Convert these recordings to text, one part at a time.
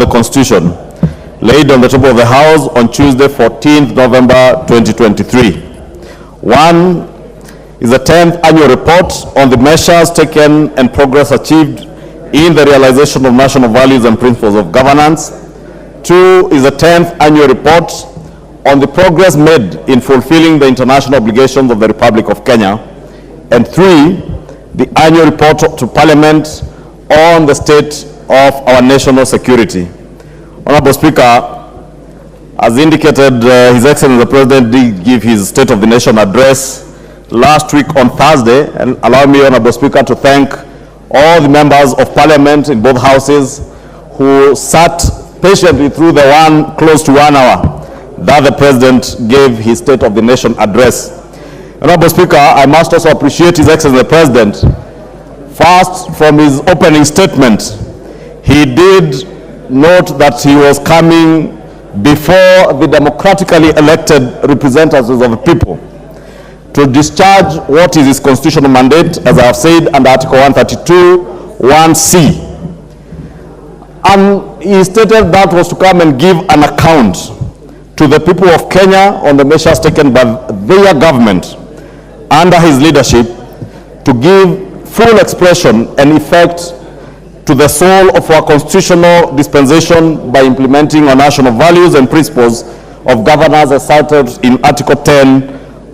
of the Constitution, laid on the table of the House on Tuesday, 14th November 2023. One is the 10th annual report on the measures taken and progress achieved in the realization of national values and principles of governance. Two is the 10th annual report on the progress made in fulfilling the international obligations of the Republic of Kenya. And three, the annual report to Parliament on the state of our national security. Honorable Speaker, as indicated, His Excellency the President did give his State of the Nation address last week on Thursday, and allow me, Honorable Speaker, to thank all the members of Parliament in both houses who sat patiently through the close to 1 hour that the President gave his State of the Nation address. Honorable Speaker, I must also appreciate His Excellency the President. First, from his opening statement, he did note that he was coming before the democratically elected representatives of the people to discharge what is his constitutional mandate, as I have said, under Article 132, 1C. And he stated that was to come and give an account to the people of Kenya on the measures taken by their government under his leadership to give full expression and effect to the soul of our constitutional dispensation by implementing our national values and principles of governance as cited in Article 10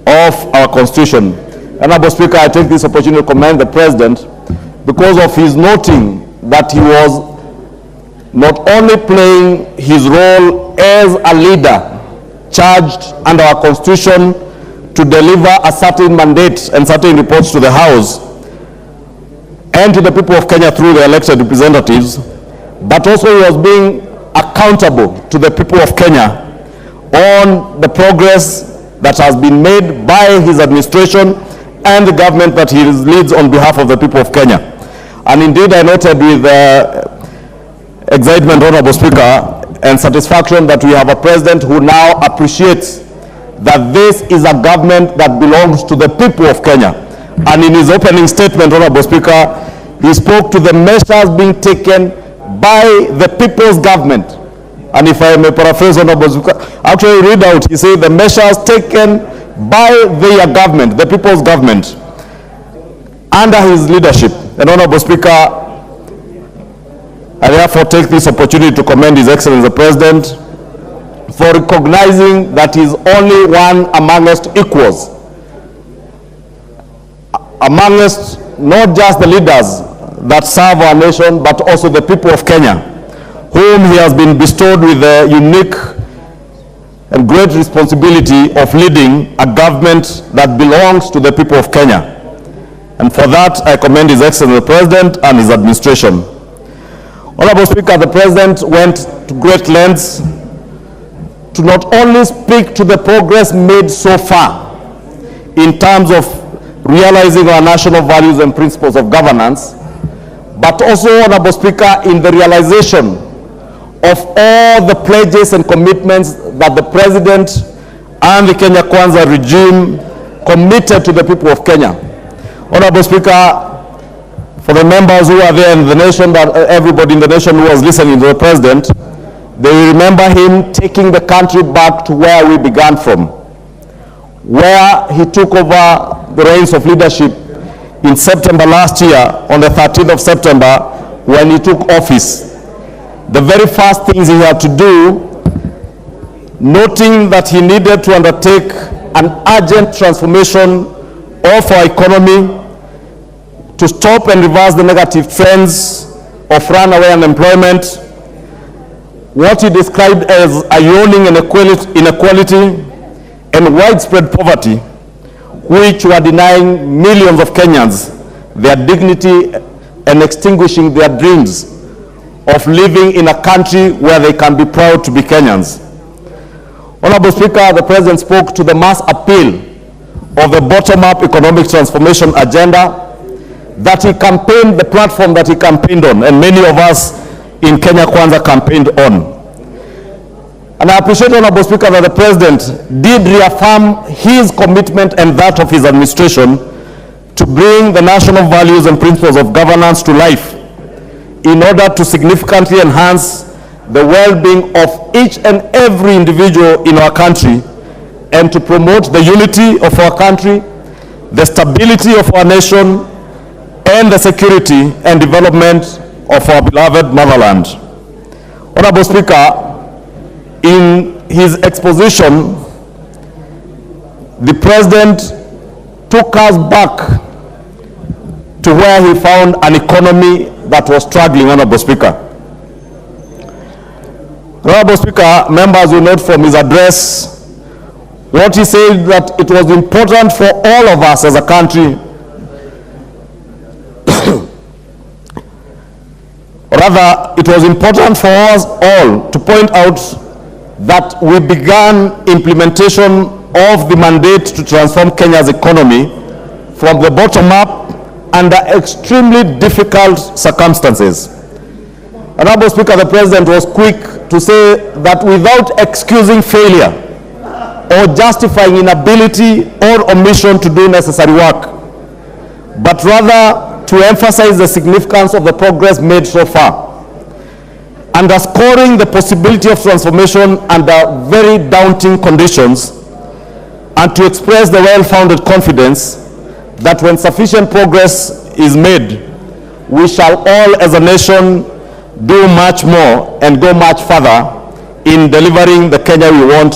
of our Constitution. Honorable Speaker, I take this opportunity to commend the President because of his noting that he was not only playing his role as a leader charged under our Constitution to deliver a certain mandate and certain reports to the House and to the people of Kenya through the elected representatives, but also he was being accountable to the people of Kenya on the progress that has been made by his administration and the government that he leads on behalf of the people of Kenya. And indeed, I noted with excitement, Honorable Speaker, and satisfaction that we have a President who now appreciates that this is a government that belongs to the people of Kenya. And in his opening statement, Honorable Speaker, he spoke to the measures being taken by the people's government. And if I may paraphrase, Honorable Speaker, actually read out, he said the measures taken by their government, the people's government, under his leadership. And Honorable Speaker, I therefore take this opportunity to commend His Excellency the President for recognizing that he is only one amongst equals, amongst not just the leaders that serve our nation, but also the people of Kenya, whom he has been bestowed with the unique and great responsibility of leading a government that belongs to the people of Kenya. And for that, I commend His Excellency the President and his administration. Honorable Speaker, the President went to great lengths to not only speak to the progress made so far in terms of realizing our national values and principles of governance, but also, Honorable Speaker, in the realization of all the pledges and commitments that the President and the Kenya Kwanza regime committed to the people of Kenya. Honorable Speaker, for the members who are there in the nation, that everybody in the nation who was listening to the President, they will remember him taking the country back to where we began from, where he took over the reins of leadership in September last year, on the 13th of September, when he took office. The very first things he had to do, noting that he needed to undertake an urgent transformation of our economy to stop and reverse the negative trends of runaway unemployment, what he described as a yawning inequality and widespread poverty, which were denying millions of Kenyans their dignity and extinguishing their dreams of living in a country where they can be proud to be Kenyans. Honorable Speaker, the President spoke to the mass appeal of the bottom-up economic transformation agenda that he campaigned, the platform that he campaigned on, and many of us in Kenya Kwanza campaigned on. And I appreciate, Honorable Speaker, that the President did reaffirm his commitment and that of his administration to bring the national values and principles of governance to life in order to significantly enhance the well-being of each and every individual in our country, and to promote the unity of our country, the stability of our nation, and the security and development of our beloved motherland. Honorable Speaker, in his exposition, the President took us back to where he found an economy that was struggling, Honorable Speaker. Honorable Speaker, members will note from his address what he said, that it was important for all of us as a country, rather, it was important for us all to point out that we began implementation of the mandate to transform Kenya's economy from the bottom up under extremely difficult circumstances. Honorable Speaker, the President was quick to say that without excusing failure or justifying inability or omission to do necessary work, but rather to emphasize the significance of the progress made so far, underscoring the possibility of transformation under very daunting conditions, and to express the well-founded confidence that when sufficient progress is made, we shall all as a nation do much more and go much further in delivering the Kenya we want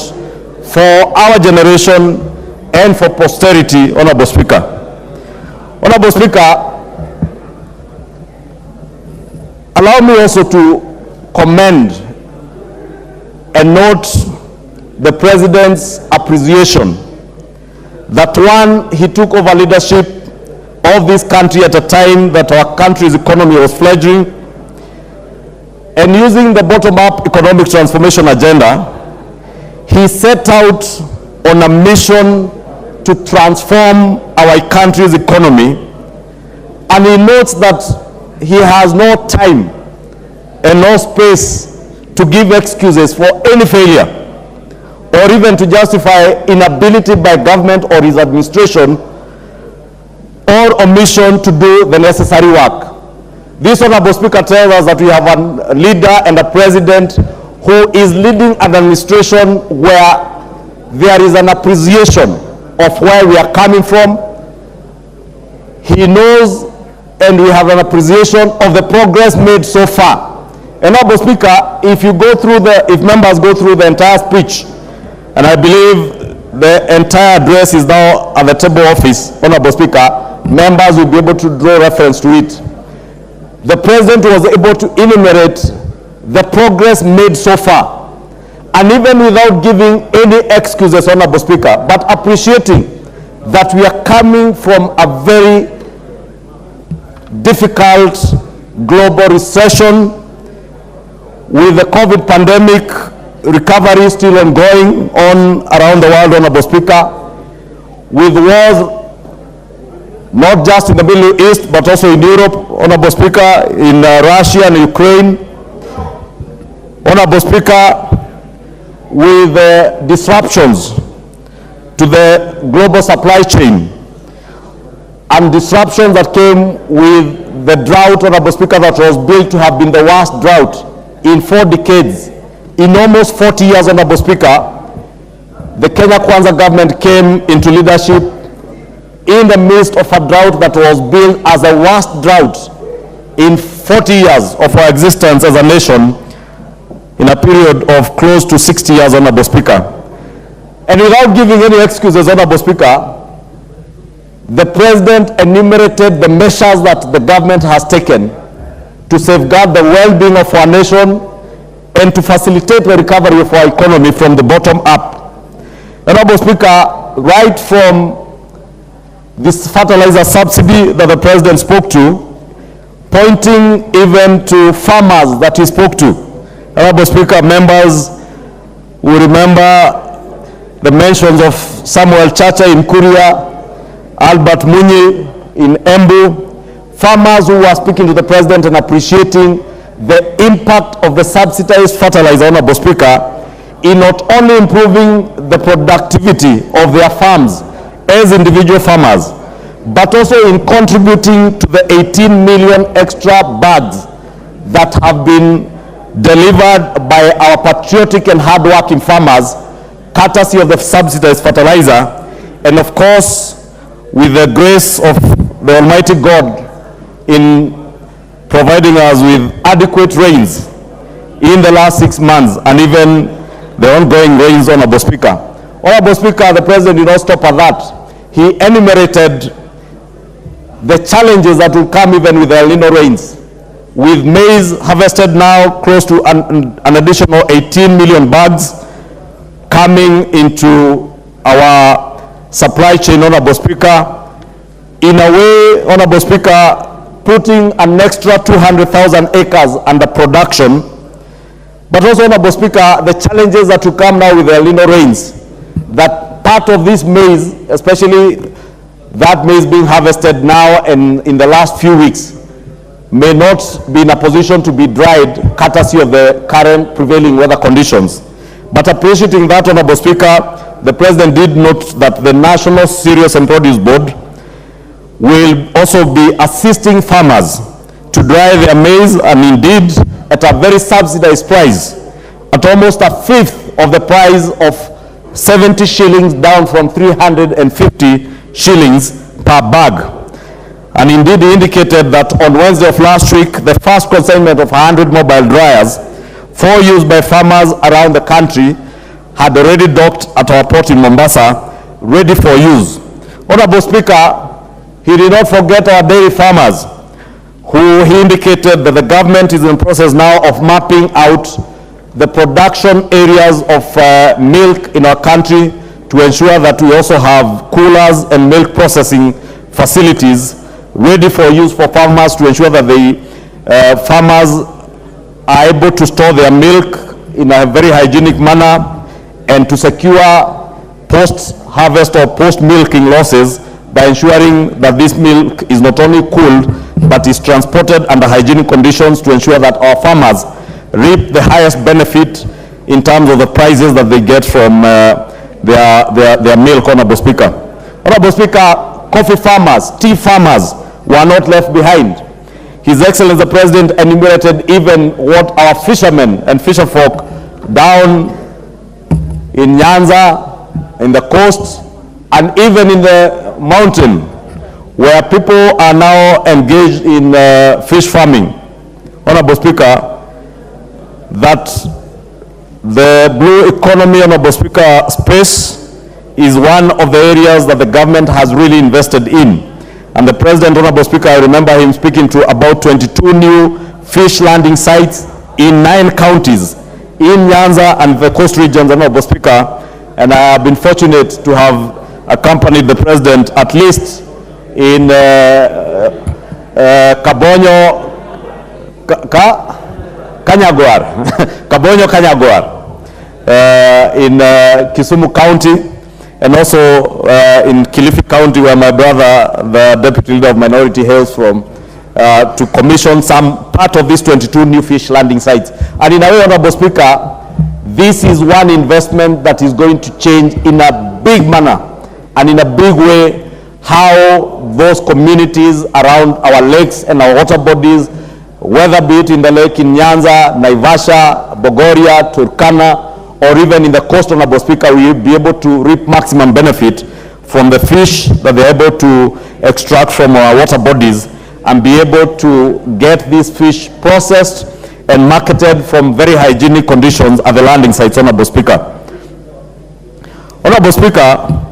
for our generation and for posterity, Honorable Speaker. Honorable Speaker, allow me also to commend and note the President's appreciation that, one, he took over leadership of this country at a time that our country's economy was fledgling, and using the bottom-up economic transformation agenda, he set out on a mission to transform our country's economy, and he notes that he has no time and no space to give excuses for any failure or even to justify inability by government or his administration or omission to do the necessary work. This Honorable Speaker tells us that we have a leader and a president who is leading an administration where there is an appreciation of where we are coming from. He knows, and we have an appreciation of the progress made so far. And Honorable Speaker, if members go through the entire speech, and I believe the entire address is now at the table office, Honorable Speaker, members will be able to draw reference to it. The President was able to enumerate the progress made so far, and even without giving any excuses, Honorable Speaker, but appreciating that we are coming from a very difficult global recession with the COVID pandemic recovery still ongoing on around the world, Honorable Speaker, with wars not just in the Middle East but also in Europe, Honorable Speaker, in Russia and Ukraine, Honorable Speaker, with disruptions to the global supply chain and disruptions that came with the drought, Honorable Speaker, that was built to have been the worst drought in 4 decades. In almost 40 years, Honorable Speaker, the Kenya Kwanza government came into leadership in the midst of a drought that was built as the worst drought in 40 years of our existence as a nation, in a period of close to 60 years, Honorable Speaker. And without giving any excuses, Honorable Speaker, the President enumerated the measures that the government has taken to safeguard the well-being of our nation and to facilitate the recovery of our economy from the bottom up. Honorable Speaker, right from this fertilizer subsidy that the President spoke to, pointing even to farmers that he spoke to. Honorable Speaker, members will remember the mentions of Samuel Chacha in Kuria, Albert Ngunyi in Embu, farmers who were speaking to the President and appreciating the impact of the subsidized fertilizer, Honorable Speaker, in not only improving the productivity of their farms as individual farmers, but also in contributing to the 18 million extra bags that have been delivered by our patriotic and hardworking farmers, courtesy of the subsidized fertilizer, and of course, with the grace of the Almighty God in providing us with adequate rains in the last 6 months, and even the ongoing rains, Honorable Speaker. Honorable Speaker, the President did not stop at that. He enumerated the challenges that will come even with the El Nino rains. With maize harvested now close to an additional 18 million bags coming into our supply chain, Honorable Speaker. In a way, Honorable Speaker, putting an extra 200,000 acres under production. But also, Honorable Speaker, the challenges that will come now with the El Nino rains, that part of this maize, especially that maize being harvested now and in the last few weeks, may not be in a position to be dried courtesy of the current prevailing weather conditions. But appreciating that, Honorable Speaker, the President did note that the National Cereals and Produce Board will also be assisting farmers to dry their maize, and indeed at a very subsidized price, at almost a fifth of the price of 70 shillings down from 350 shillings per bag. And indeed, he indicated that on Wednesday of last week, the first consignment of 100 mobile dryers for use by farmers around the country had already docked at our port in Mombasa, ready for use. Honorable Speaker, he did not forget our dairy farmers, who he indicated that the government is in process now of mapping out the production areas of milk in our country to ensure that we also have coolers and milk processing facilities ready for use for farmers, to ensure that the farmers are able to store their milk in a very hygienic manner and to secure post-harvest or post-milking losses by ensuring that this milk is not only cooled but is transported under hygienic conditions, to ensure that our farmers reap the highest benefit in terms of the prices that they get from their milk, Honorable Speaker. Honorable Speaker, coffee farmers, tea farmers were not left behind. His Excellency the President enumerated even what our fishermen and fisherfolk down in Nyanza, in the coast, and even in the mountain, where people are now engaged in fish farming. Honorable Speaker, that the blue economy, Honorable Speaker, space is one of the areas that the government has really invested in. And the President, Honorable Speaker, I remember him speaking to about 22 new fish landing sites in 9 counties in Nyanza and the coast regions, Honorable Speaker. And I have been fortunate to have accompanied the President at least in Kabonyo, Kanyagwar, Kabonyo Kanyagwar, in Kisumu County, and also in Kilifi County, where my brother, the Deputy Leader of Minority, hails from, to commission some part of these 22 new fish landing sites. And in a way, Honorable Speaker, this is one investment that is going to change in a big manner and in a big way how those communities around our lakes and our water bodies, whether be it in the lake in Nyanza, Naivasha, Bogoria, Turkana, or even in the coast, Honorable Speaker, we will be able to reap maximum benefit from the fish that they're able to extract from our water bodies, and be able to get these fish processed and marketed from very hygienic conditions at the landing sites, Honorable Speaker. Honorable Speaker,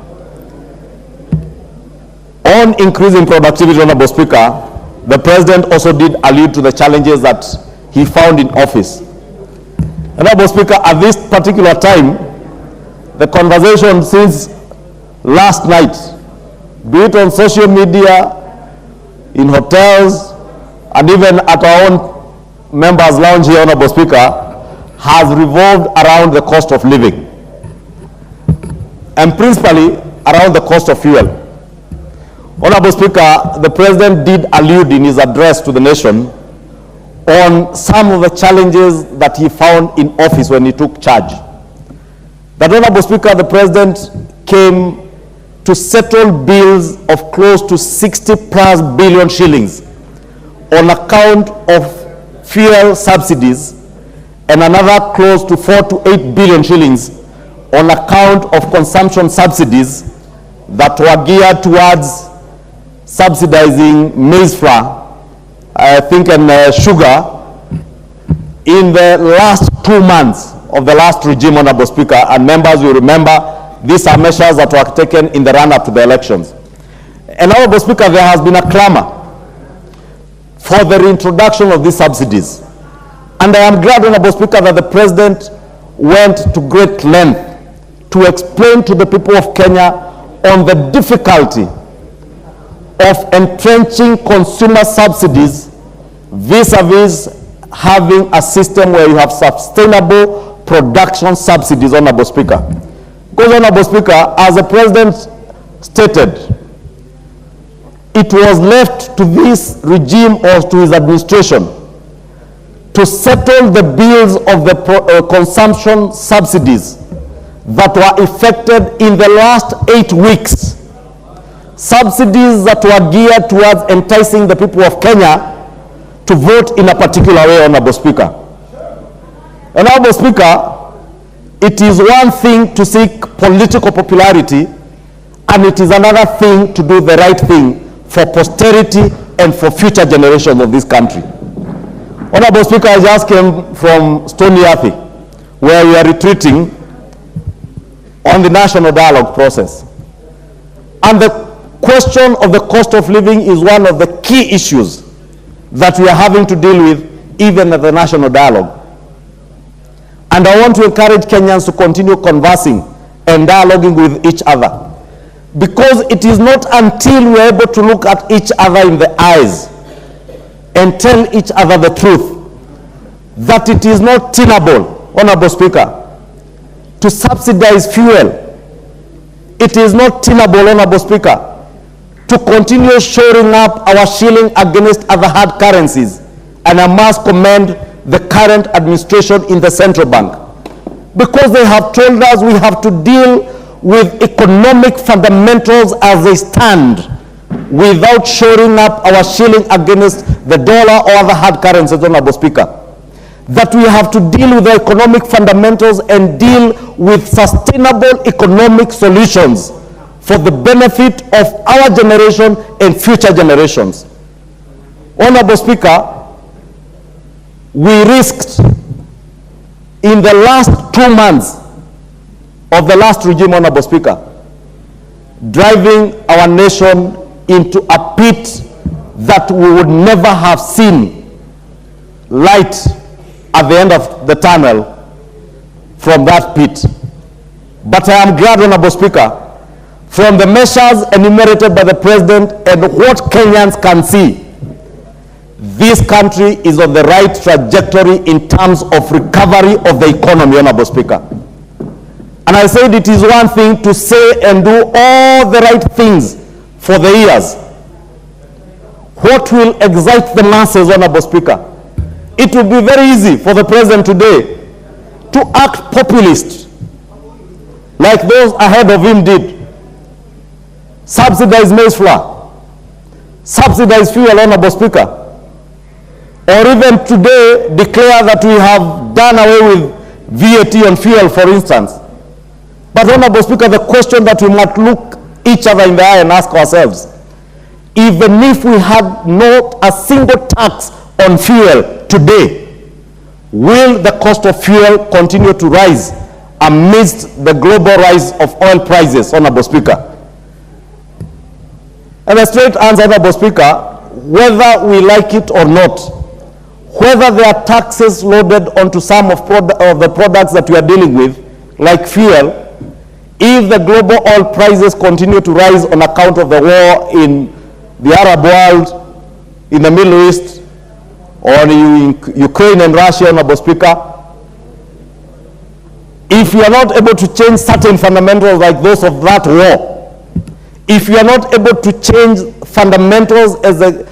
on increasing productivity, Honorable Speaker, the President also did allude to the challenges that he found in office. Honorable Speaker, at this particular time, the conversation since last night, be it on social media, in hotels, and even at our own members' lounge here, Honorable Speaker, has revolved around the cost of living, and principally around the cost of fuel. Honorable Speaker, the President did allude in his address to the nation on some of the challenges that he found in office when he took charge. That, Honorable Speaker, the President came to settle bills of close to 60+ billion shillings on account of fuel subsidies and another close to 4 to 8 billion shillings on account of consumption subsidies that were geared towards subsidizing maize flour, I think, and sugar in the last 2 months of the last regime, Honorable Speaker. And members will remember, these are measures that were taken in the run-up to the elections. And Honorable Speaker, there has been a clamor for the reintroduction of these subsidies. And I am glad, Honorable Speaker, that the President went to great length to explain to the people of Kenya on the difficulty of entrenching consumer subsidies vis-a-vis having a system where you have sustainable production subsidies, Honorable Speaker. Because, Honorable Speaker, as the President stated, it was left to this regime or to his administration to settle the bills of the consumption subsidies that were effected in the last 8 weeks. Subsidies that were geared towards enticing the people of Kenya to vote in a particular way, Honorable Speaker. Honorable Speaker, it is one thing to seek political popularity, and it is another thing to do the right thing for posterity and for future generations of this country. Honorable Speaker, I just came from Stony Athi, where we are retreating on the national dialogue process. And the question of the cost of living is one of the key issues that we are having to deal with even at the national dialogue. And I want to encourage Kenyans to continue conversing and dialoguing with each other, because it is not until we are able to look at each other in the eyes and tell each other the truth that it is not tenable, Honorable Speaker, to subsidize fuel. It is not tenable, Honorable Speaker, to continue shoring up our shilling against other hard currencies. And I must commend the current administration in the central bank, because they have told us we have to deal with economic fundamentals as they stand without shoring up our shilling against the dollar or other hard currencies, Honorable Speaker. That we have to deal with the economic fundamentals and deal with sustainable economic solutions for the benefit of our generation and future generations. Honorable Speaker, we risked in the last 2 months of the last regime, Honorable Speaker, driving our nation into a pit that we would never have seen light at the end of the tunnel from that pit. But I am glad, Honorable Speaker, from the measures enumerated by the President and what Kenyans can see, this country is on the right trajectory in terms of recovery of the economy, Honorable Speaker. And I said it is one thing to say and do all the right things for the years. What will excite the masses, Honorable Speaker? It will be very easy for the President today to act populist, like those ahead of him did. Subsidize maize flour, subsidize fuel, Honorable Speaker, or even today declare that we have done away with VAT on fuel, for instance. But, Honorable Speaker, the question that we must look each other in the eye and ask ourselves, even if we had not a single tax on fuel today, will the cost of fuel continue to rise amidst the global rise of oil prices, Honorable Speaker? And the straight answer, Honorable Speaker, whether we like it or not, whether there are taxes loaded onto some of the products that we are dealing with, like fuel, if the global oil prices continue to rise on account of the war in the Arab world, in the Middle East, or in Ukraine and Russia, Honorable Speaker, if you are not able to change certain fundamentals like those of that war, if you are not able to change fundamentals as the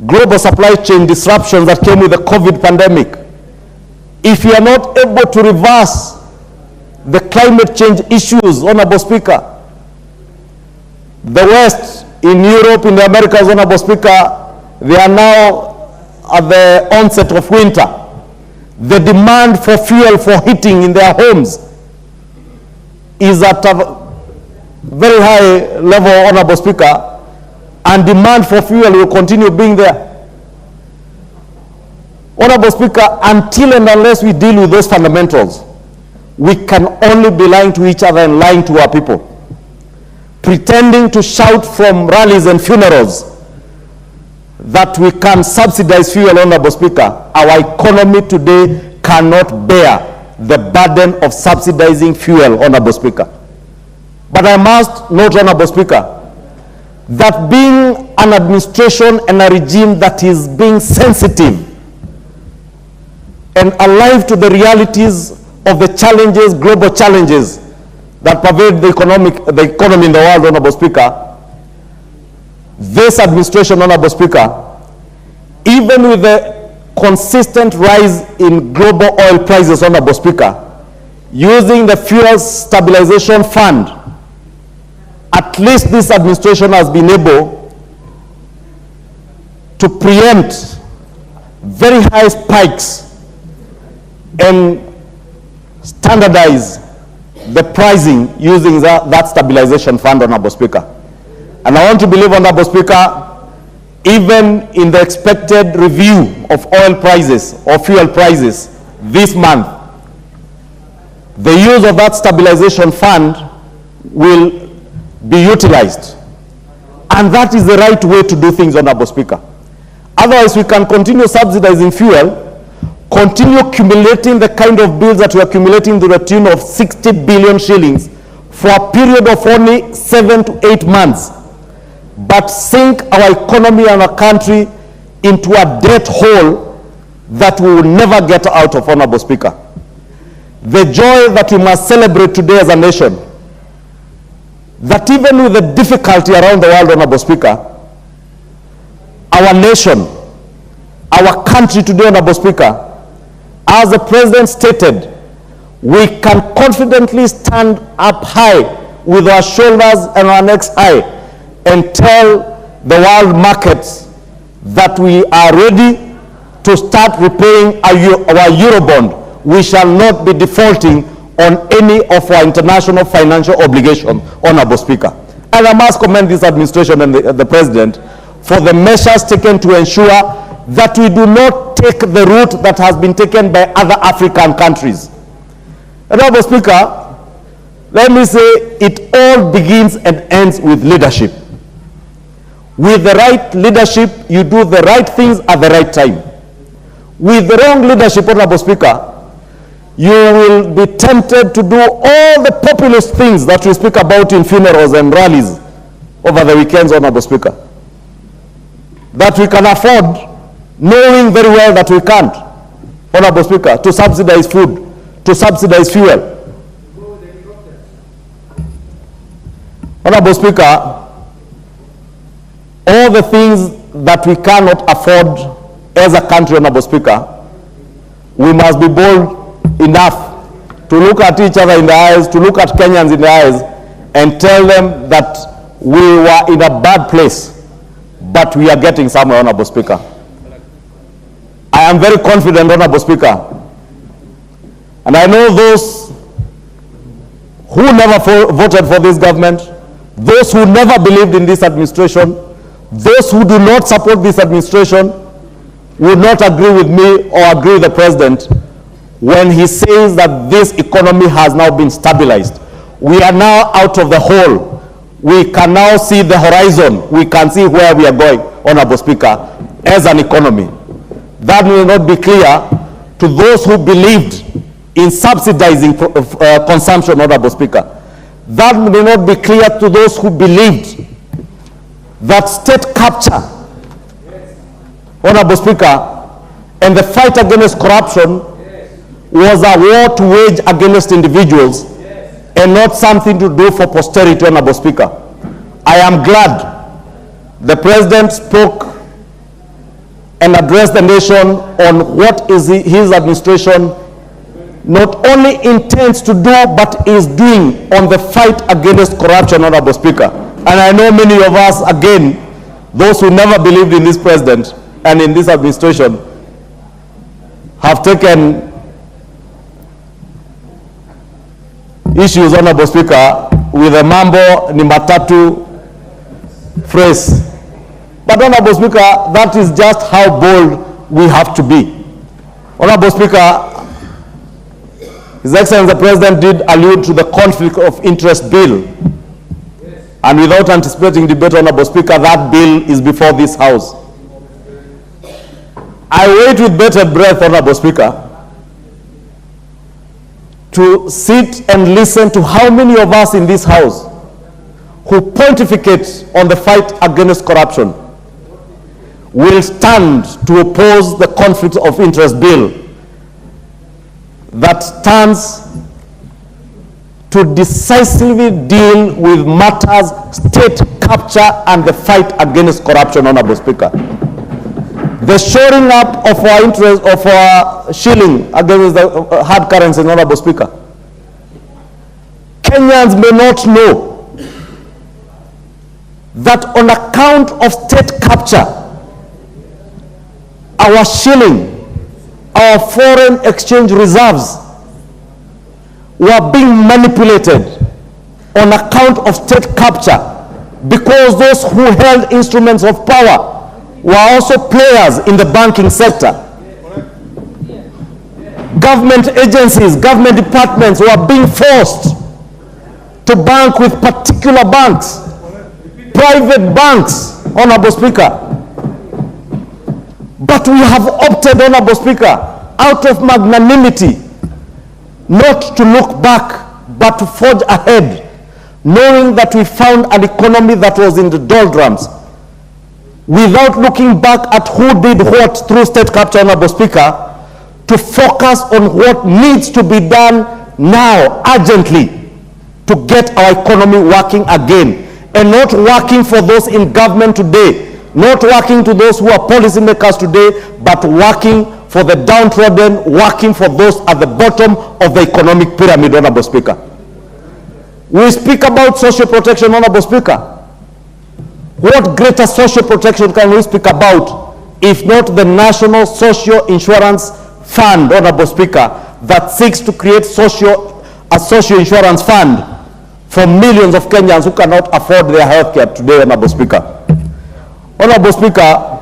global supply chain disruptions that came with the COVID pandemic, if you are not able to reverse the climate change issues, Honorable Speaker, the West, in Europe, in the Americas, Honorable Speaker, they are now at the onset of winter. the demand for fuel for heating in their homes is at a very high level, Honorable Speaker, and demand for fuel will continue being there. Honorable Speaker, until and unless we deal with those fundamentals, we can only be lying to each other and lying to our people. Pretending to shout from rallies and funerals that we can subsidize fuel, Honorable Speaker. Our economy today cannot bear the burden of subsidizing fuel, Honorable Speaker. But I must note, Honorable Speaker, that being an administration and a regime that is being sensitive and alive to the realities of the challenges, global challenges that pervade the economy in the world, Honorable Speaker, this administration, Honorable Speaker, even with the consistent rise in global oil prices, Honorable Speaker, using the Fuel Stabilization Fund, at least this administration has been able to preempt very high spikes and standardize the pricing using that stabilization fund, Honorable Speaker. And I want to believe, Honorable Speaker, even in the expected review of oil prices or fuel prices this month, the use of that stabilization fund will be utilized. And that is the right way to do things, Honorable Speaker. Otherwise, we can continue subsidizing fuel, continue accumulating the kind of bills that we are accumulating to the tune of 60 billion shillings for a period of only 7 to 8 months, but sink our economy and our country into a debt hole that we will never get out of, Honorable Speaker. The joy that we must celebrate today as a nation, that even with the difficulty around the world, Honorable Speaker, our nation, our country today, Honorable Speaker, as the President stated, we can confidently stand up high with our shoulders and our necks high and tell the world markets that we are ready to start repaying our Eurobond. We shall not be defaulting on any of our international financial obligations, Honorable Speaker. And I must commend this administration and the President for the measures taken to ensure that we do not take the route that has been taken by other African countries. Honorable Speaker, let me say it all begins and ends with leadership. With the right leadership, you do the right things at the right time. With the wrong leadership, Honorable Speaker, you will be tempted to do all the populist things that we speak about in funerals and rallies over the weekends, Honorable Speaker, that we can afford, knowing very well that we can't, Honorable Speaker, to subsidize food, to subsidize fuel. Honorable Speaker, all the things that we cannot afford as a country, Honorable Speaker, we must be bold enough to look at each other in the eyes, to look at Kenyans in the eyes, and tell them that we were in a bad place, but we are getting somewhere, Honorable Speaker. I am very confident, Honorable Speaker, and I know those who never voted for this government, those who never believed in this administration, those who do not support this administration will not agree with me or agree with the President when he says that this economy has now been stabilized. We are now out of the hole. We can now see the horizon. We can see where we are going, Honorable Speaker, as an economy. That will not be clear to those who believed in subsidizing consumption, Honorable Speaker. That may not be clear to those who believed that state capture, Honorable Speaker, and the fight against corruption was a war to wage against individuals and not something to do for posterity, Honorable Speaker. I am glad the President spoke and addressed the nation on what is his administration not only intends to do, but is doing on the fight against corruption, Honorable Speaker. And I know many of us, again, those who never believed in this President and in this administration, have taken issues, Honorable Speaker, with the mambo ni matatu phrase. But Honorable Speaker, that is just how bold we have to be. Honorable Speaker, His Excellency the President did allude to the conflict of interest bill. And without anticipating debate, Honorable Speaker, that bill is before this House. I wait with bated breath, Honorable Speaker, to sit and listen to how many of us in this House who pontificate on the fight against corruption will stand to oppose the conflict of interest bill that stands to decisively deal with matters, state capture, and the fight against corruption, Honorable Speaker. The shoring up of our interest, of our shilling against the hard currency, Honorable Speaker. Kenyans may not know that on account of state capture, our shilling, our foreign exchange reserves were being manipulated on account of state capture, because those who held instruments of power were also players in the banking sector. Government agencies, government departments were being forced to bank with particular banks, private banks, Honorable Speaker. But we have opted, Honorable Speaker, out of magnanimity, not to look back, but to forge ahead, knowing that we found an economy that was in the doldrums, without looking back at who did what through state capture, Honorable Speaker, to focus on what needs to be done now, urgently, to get our economy working again, and not working for those in government today, not working to those who are policymakers today, but working for the downtrodden, working for those at the bottom of the economic pyramid, Honorable Speaker. We speak about social protection, Honorable Speaker. What greater social protection can we speak about if not the National Social Insurance Fund, Honorable Speaker, that seeks to create a social insurance fund for millions of Kenyans who cannot afford their health care today, Honorable Speaker. Honorable Speaker,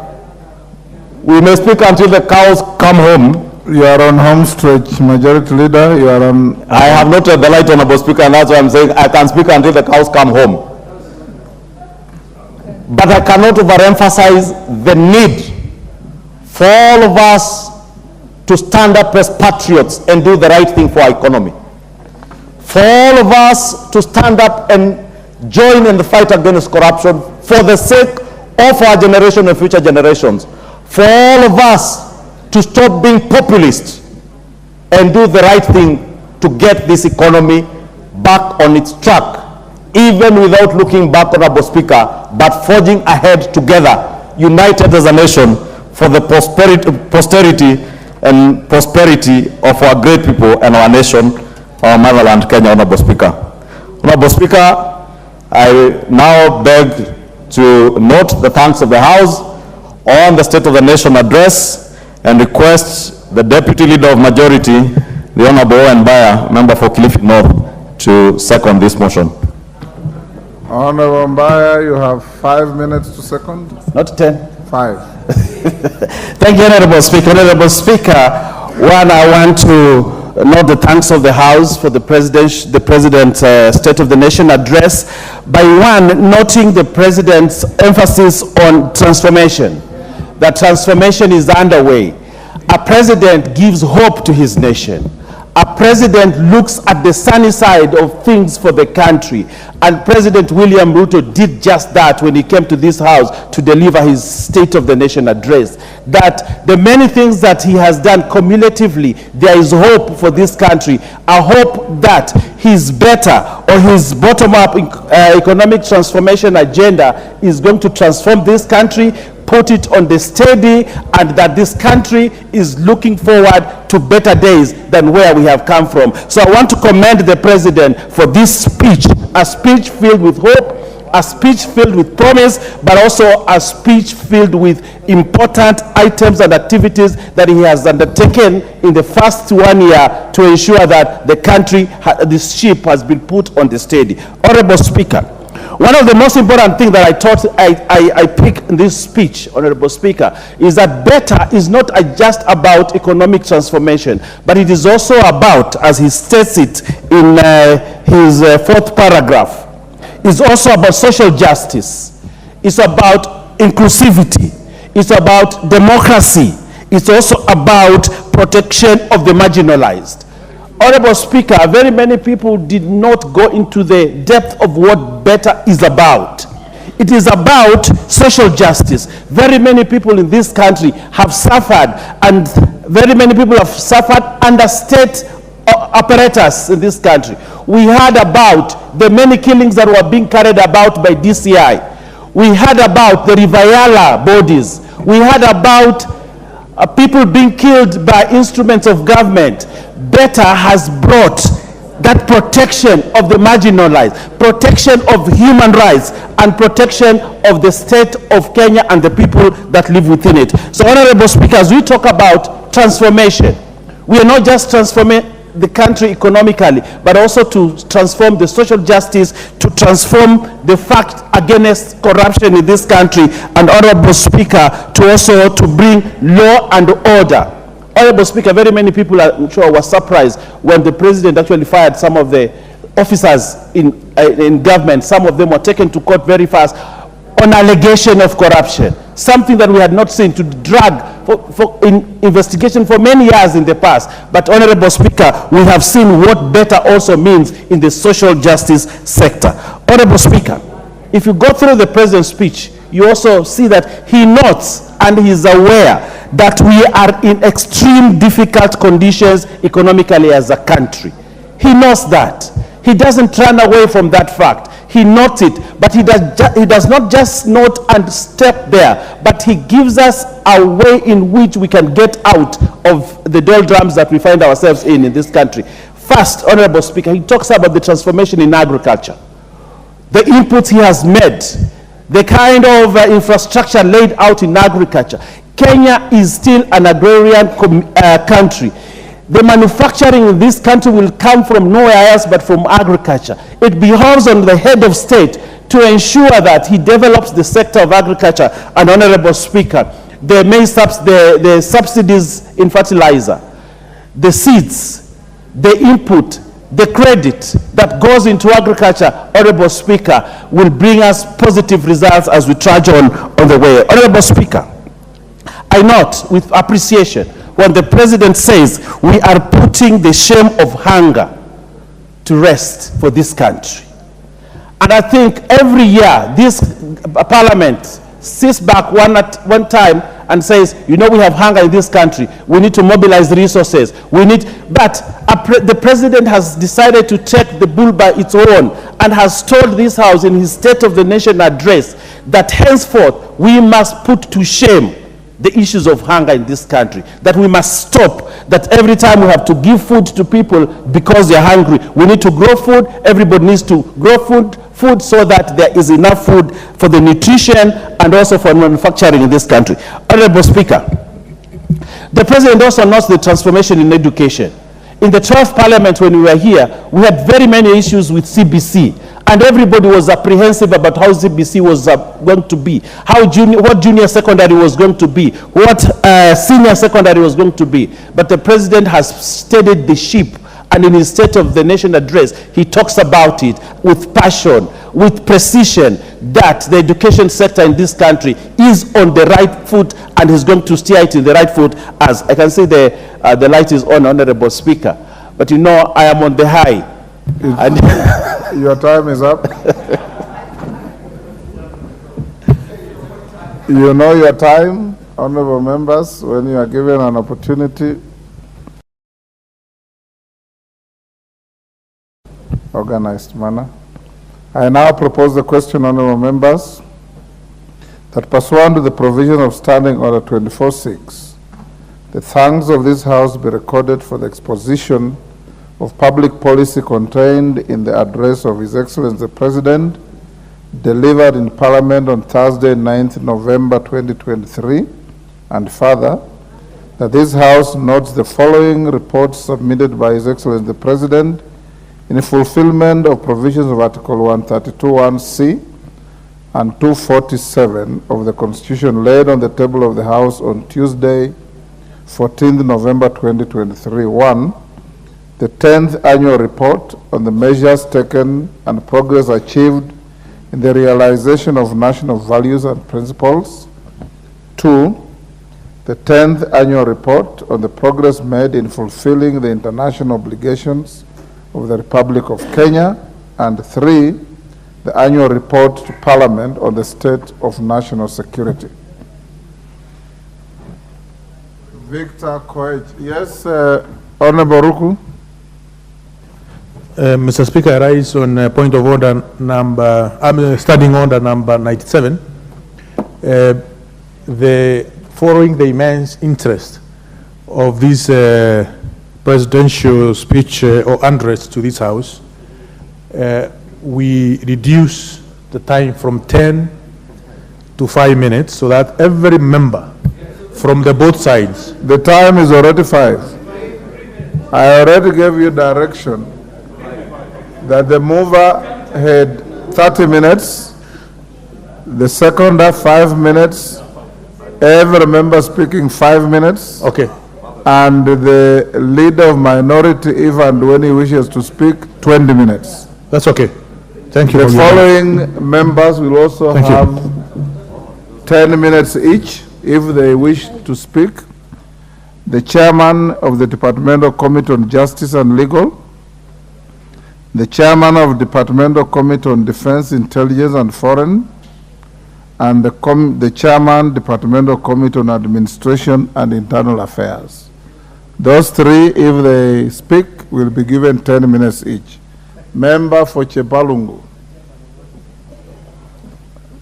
we may speak until the cows come home. You are on home stretch, Majority Leader. You are on. I have not read the light, Honorable Speaker, and that's why I'm saying I can speak until the cows come home. But I cannot overemphasize the need for all of us to stand up as patriots and do the right thing for our economy. For all of us to stand up and join in the fight against corruption for the sake of our generation and future generations. For all of us to stop being populist and do the right thing to get this economy back on its track, even without looking back, Honorable Speaker, but forging ahead together, united as a nation, for the posterity and prosperity of our great people and our nation, our motherland, Kenya, Honorable Speaker. Honorable Speaker, I now beg to note the thanks of the House on the State of the Nation address and request the Deputy Leader of Majority, the Honorable Ichungw'A, member for Kilifi North, to second this motion. Honorable Mbaya, you have 5 minutes to second. Not 10. 5. Thank you, Honorable Speaker. Honorable Speaker, one, I want to note the thanks of the House for the President's State of the Nation address, by one, noting the President's emphasis on transformation. That transformation is underway. A president gives hope to his nation. A president looks at the sunny side of things for the country. And President William Ruto did just that when he came to this House to deliver his State of the Nation address. That the many things that he has done cumulatively, there is hope for this country. A hope that his better or his bottom-up economic transformation agenda is going to transform this country, put it on the steady, and that this country is looking forward to better days than where we have come from. So I want to commend the President for this speech, a speech filled with hope, a speech filled with promise, but also a speech filled with important items and activities that he has undertaken in the first 1 year to ensure that the country, this ship has been put on the steady. Honorable Speaker, one of the most important things that I thought I picked in this speech, Honorable Speaker, is that better is not just about economic transformation, but it is also about, as he states it in his fourth paragraph, it's also about social justice. It's about inclusivity. It's about democracy. It's also about protection of the marginalized. Honorable Speaker, very many people did not go into the depth of what better is about. It is about social justice. Very many people in this country have suffered, and very many people have suffered under state apparatus in this country. We heard about the many killings that were being carried about by DCI. We heard about the Riviera bodies. We heard about people being killed by instruments of government. Better has brought that protection of the marginalized, protection of human rights, and protection of the state of Kenya and the people that live within it. So, Honorable Speaker, as we talk about transformation, we are not just transforming the country economically, but also to transform the social justice, to transform the fight against corruption in this country, and Honorable Speaker, to also to bring law and order. Honorable Speaker, very many people, I'm sure, were surprised when the president actually fired some of the officers in government. Some of them were taken to court very fast on allegation of corruption, something that we had not seen, to drag for investigation for many years in the past. But, Honorable Speaker, we have seen what better also means in the social justice sector. Honorable Speaker, if you go through the president's speech, you also see that he notes and he is aware that we are in extreme difficult conditions economically as a country. He knows that. He doesn't run away from that fact. He notes it, but he does not just note and step there, but he gives us a way in which we can get out of the doldrums that we find ourselves in this country. First, Honorable Speaker, he talks about the transformation in agriculture, the inputs he has made, the kind of infrastructure laid out in agriculture. Kenya is still an agrarian country. The manufacturing in this country will come from nowhere else but from agriculture. It behoves on the head of state to ensure that he develops the sector of agriculture. And, Honorable Speaker, the subsidies in fertilizer, the seeds, the input, the credit that goes into agriculture, Honorable Speaker, will bring us positive results as we trudge on the way. Honorable Speaker, I note with appreciation when the president says we are putting the shame of hunger to rest for this country. And I think every year this parliament sits back one time and says, you know, we have hunger in this country. We need to mobilize the resources. But the president has decided to take the bull by its horn and has told this house in his State of the Nation address that henceforth we must put to shame the issues of hunger in this country, that we must stop, that every time we have to give food to people because they're hungry. We need to grow food. Everybody needs to grow food so that there is enough food for the nutrition and also for manufacturing in this country. Honorable Speaker, the president also announced the transformation in education. In the 12th parliament when we were here, we had very many issues with CBC. And everybody was apprehensive about how CBC was going to be, what junior secondary was going to be, what senior secondary was going to be. But the president has steadied the ship, and in his State of the Nation address, he talks about it with passion, with precision, that the education sector in this country is on the right foot and is going to steer it in the right foot. As I can see, the light is on, Honorable Speaker. But you know, I am on the high. Your time is up. You know your time, honorable members, when you are given an opportunity. Organized manner. I now propose the question, honorable members, that pursuant to the provision of Standing Order 24-6, the thanks of this House be recorded for the exposition of public policy contained in the address of His Excellency the President delivered in Parliament on Thursday, 9th November 2023, and further, that this House notes the following reports submitted by His Excellency the President in fulfillment of provisions of Article 132(1)(c) and 247 of the Constitution laid on the table of the House on Tuesday, 14th November 2023. 1. The 10th Annual Report on the measures taken and progress achieved in the realization of national values and principles. 2. The 10th Annual Report on the progress made in fulfilling the international obligations of the Republic of Kenya. And 3. The Annual Report to Parliament on the state of national security. Victor Koech. Yes, Honorable Ruku. Mr. Speaker, I rise on point of order standing order number 97. Following the immense interest of this presidential speech or address to this House, we reduce the time from 10 to 5 minutes so that every member from the both sides. The time is already 5. I already gave you direction that the mover had 30 minutes, the seconder 5 minutes, every member speaking 5 minutes. Okay. And the leader of minority, even when he wishes to speak, 20 minutes. That's okay. Thank you. The following members will also Thank have you. 10 minutes each if they wish to speak. The chairman of the Departmental Committee on Justice and Legal, the chairman of Departmental Committee on Defense, Intelligence and Foreign, and the chairman, Departmental Committee on Administration and Internal Affairs. Those three, if they speak, will be given 10 minutes each. Member for Chebalungu.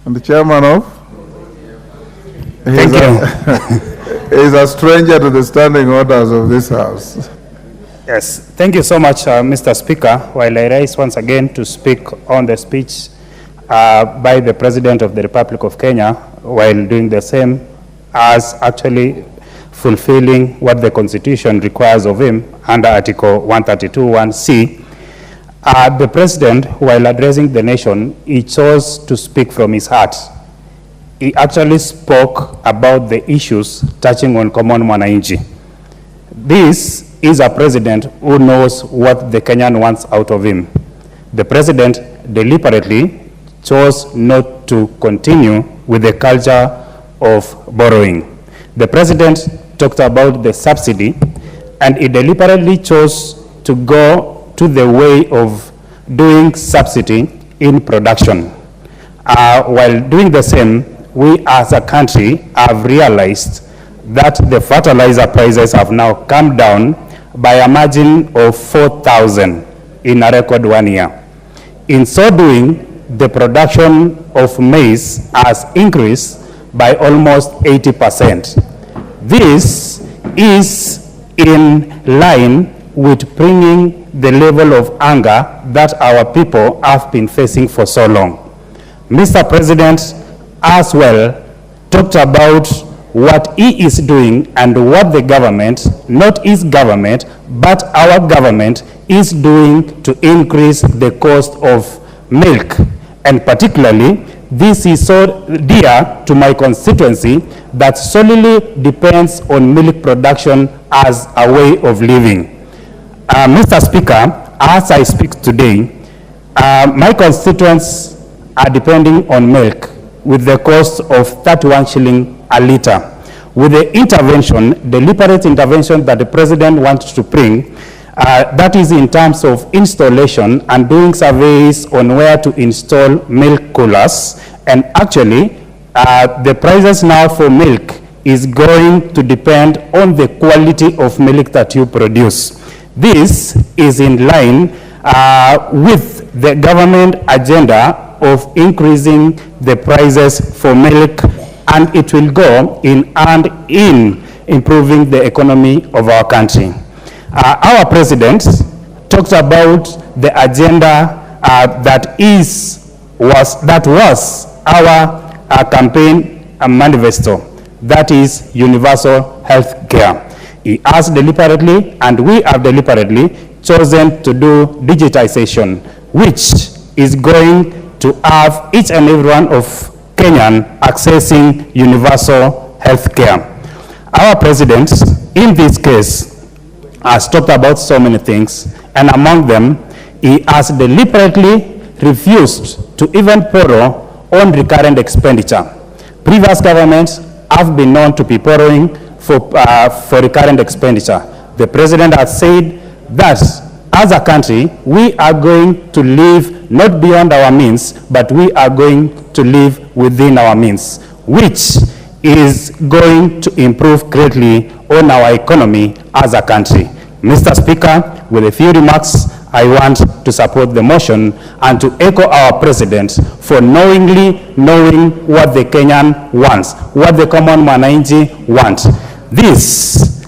And the chairman of? Thank you. He's a stranger to the standing orders of this House. Yes, thank you so much, Mr. Speaker. While I rise once again to speak on the speech by the President of the Republic of Kenya, while doing the same as actually fulfilling what the Constitution requires of him under Article 132(1)(c), the President, while addressing the nation, he chose to speak from his heart. He actually spoke about the issues touching on common mwananchi. This is a president who knows what the Kenyan wants out of him. The president deliberately chose not to continue with the culture of borrowing. The president talked about the subsidy, and he deliberately chose to go to the way of doing subsidy in production. While doing the same, we as a country have realized that the fertilizer prices have now come down by a margin of 4,000 in a record 1 year. In so doing, the production of maize has increased by almost 80%. This is in line with bringing the level of anger that our people have been facing for so long. Mr. President as well talked about what he is doing and what the government, not his government, but our government is doing to increase the cost of milk. And particularly, this is so dear to my constituency that solely depends on milk production as a way of living. Mr. Speaker, as I speak today, my constituents are depending on milk with the cost of 31 shilling a liter. With the intervention, deliberate intervention that the president wants to bring, that is in terms of installation and doing surveys on where to install milk coolers. And actually, the prices now for milk is going to depend on the quality of milk that you produce. This is in line with the government agenda of increasing the prices for milk, and it will go in and in improving the economy of our country. Our president talked about the agenda that is was our campaign manifesto. That is universal health care. He has deliberately, and we have deliberately, chosen to do digitization, which is going to have each and every one of Kenyan accessing universal health care. Our president, in this case, has talked about so many things, and among them, he has deliberately refused to even borrow on recurrent expenditure. Previous governments have been known to be borrowing for recurrent expenditure. The president has said that as a country, we are going to live not beyond our means, but we are going to live within our means, which is going to improve greatly on our economy as a country. Mr. Speaker, with a few remarks, I want to support the motion and to echo our president for knowingly knowing what the Kenyan wants, what the common mwananchi wants. This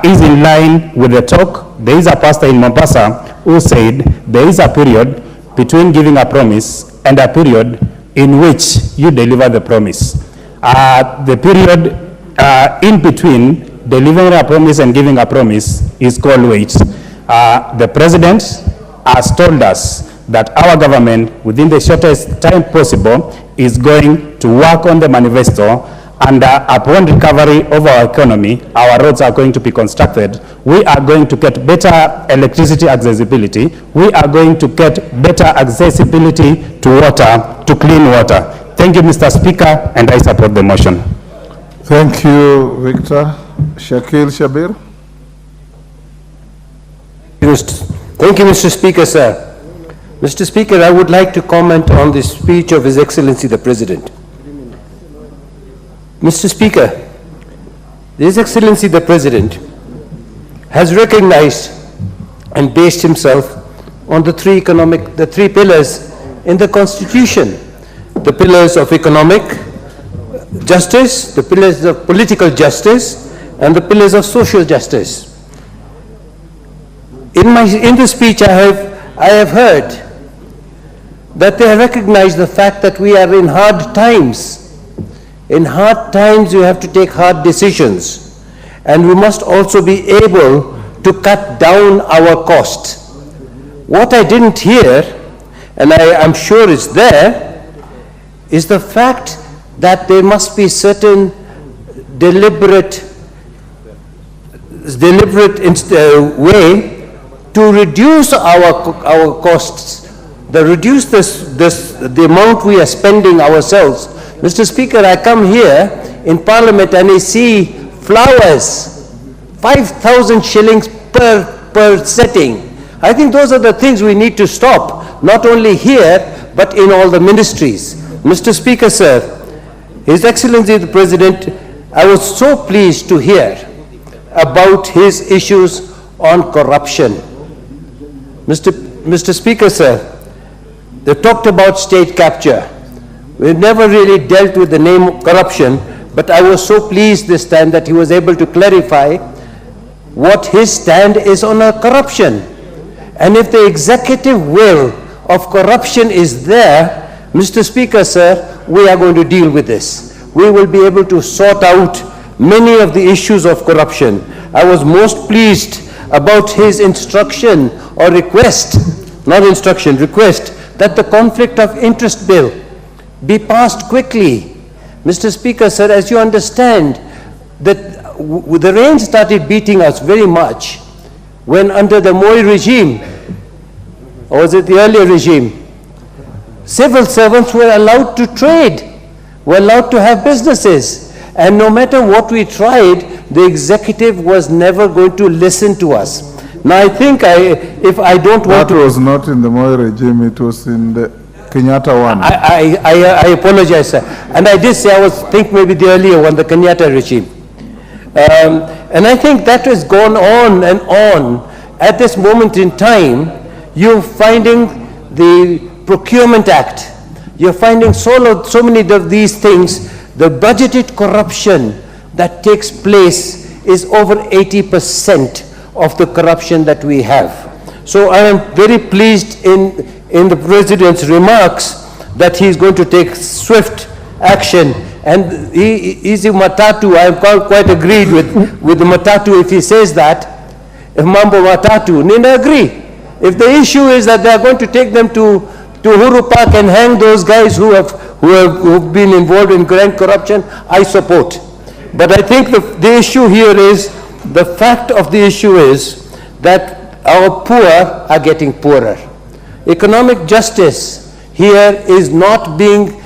is in line with the talk. There is a pastor in Mombasa who said there is a period between giving a promise and a period in which you deliver the promise. The period in between delivering a promise and giving a promise is called wait. The president has told us that our government, within the shortest time possible, is going to work on the manifesto, and upon recovery of our economy, our roads are going to be constructed. We are going to get better electricity accessibility. We are going to get better accessibility to water, to clean water. Thank you, Mr. Speaker, and I support the motion. Thank you, Victor. Shakil Shabir. Thank you, Mr. Speaker, sir. Mr. Speaker, I would like to comment on the speech of His Excellency the President. Mr. Speaker, His Excellency the President has recognized and based himself on the three pillars in the Constitution: the pillars of economic justice, the pillars of political justice, and the pillars of social justice. In the speech, I have heard that they recognize the fact that we are in hard times. In hard times, you have to take hard decisions, and we must also be able to cut down our cost. What I didn't hear, and I am sure is there, is the fact that there must be certain deliberate way to reduce our costs, reduce the amount we are spending ourselves. Mr. Speaker, I come here in Parliament and I see flowers, 5,000 shillings per setting. I think those are the things we need to stop, not only here, but in all the ministries. Mr. Speaker, sir, His Excellency the President, I was so pleased to hear about his issues on corruption. Mr. Speaker, sir, they talked about state capture. We've never really dealt with the name corruption, but I was so pleased this time that he was able to clarify what his stand is on corruption. And if the executive will of corruption is there, Mr. Speaker, sir, we are going to deal with this. We will be able to sort out many of the issues of corruption. I was most pleased about his instruction or request, not instruction, request, that the conflict of interest bill be passed quickly. Mr. Speaker, sir, as you understand, that the rain started beating us very much when under the Moi regime, or was it the earlier regime, civil servants were allowed to trade, were allowed to have businesses, and no matter what we tried, the executive was never going to listen to us. Now I think if I don't want to... That was not in the Moi regime, it was in the Kenyatta one. I apologize, sir. And I did say I think maybe the earlier one, the Kenyatta regime. And I think that has gone on and on. At this moment in time, you're finding the Procurement Act. You're finding so many of these things. The budgeted corruption that takes place is over 80% of the corruption that we have. So I am very pleased in the President's remarks that he's going to take swift action. And easy matatu, I'm quite agreed with the matatu if he says that. If mambo matatu, nina agree. If the issue is that they are going to take them to Uhuru Park and hang those guys who've been involved in grand corruption, I support. But I think the issue here is, the fact of the issue is that our poor are getting poorer. Economic justice here is not being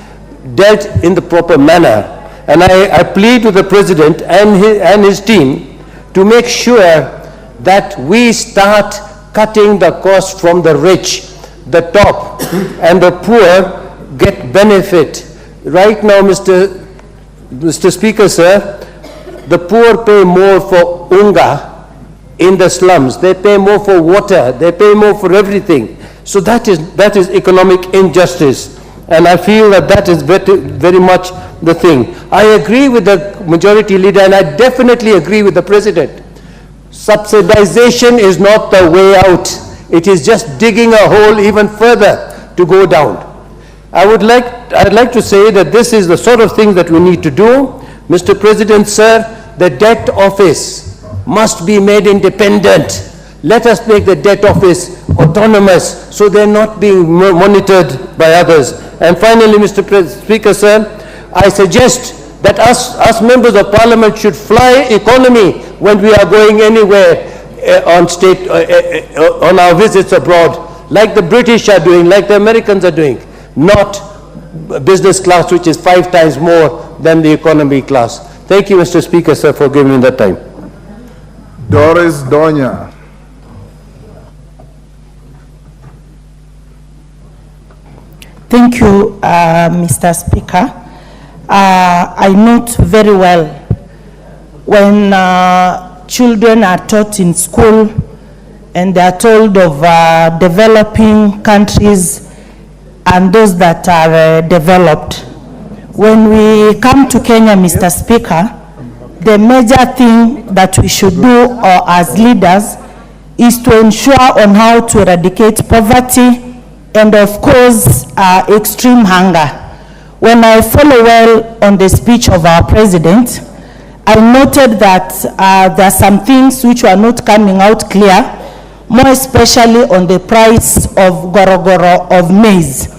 dealt in the proper manner. And I plead with the President and his team to make sure that we start cutting the cost from the rich, the top, and the poor get benefit. Right now, Mr. Speaker, sir, the poor pay more for unga in the slums. They pay more for water. They pay more for everything. So that is economic injustice. And I feel that is very much the thing. I agree with the majority leader, and I definitely agree with the President. Subsidization is not the way out. It is just digging a hole even further to go down. I'd like to say that this is the sort of thing that we need to do. Mr. President, sir, the debt office must be made independent. Let us make the debt office autonomous so they're not being monitored by others. And finally, Mr. Speaker, sir, I suggest that us members of parliament should fly economy when we are going anywhere on our visits abroad, like the British are doing, like the Americans are doing, not business class, which is 5 times more than the economy class. Thank you, Mr. Speaker, sir, for giving me that time. Doris Donya. Thank you, Mr. Speaker. I note very well when children are taught in school and they are told of developing countries and those that are developed. When we come to Kenya, Mr. Speaker, the major thing that we should do as leaders is to ensure on how to eradicate poverty and of course, extreme hunger. When I follow well on the speech of our president, I noted that there are some things which were not coming out clear, more especially on the price of gorogoro of maize.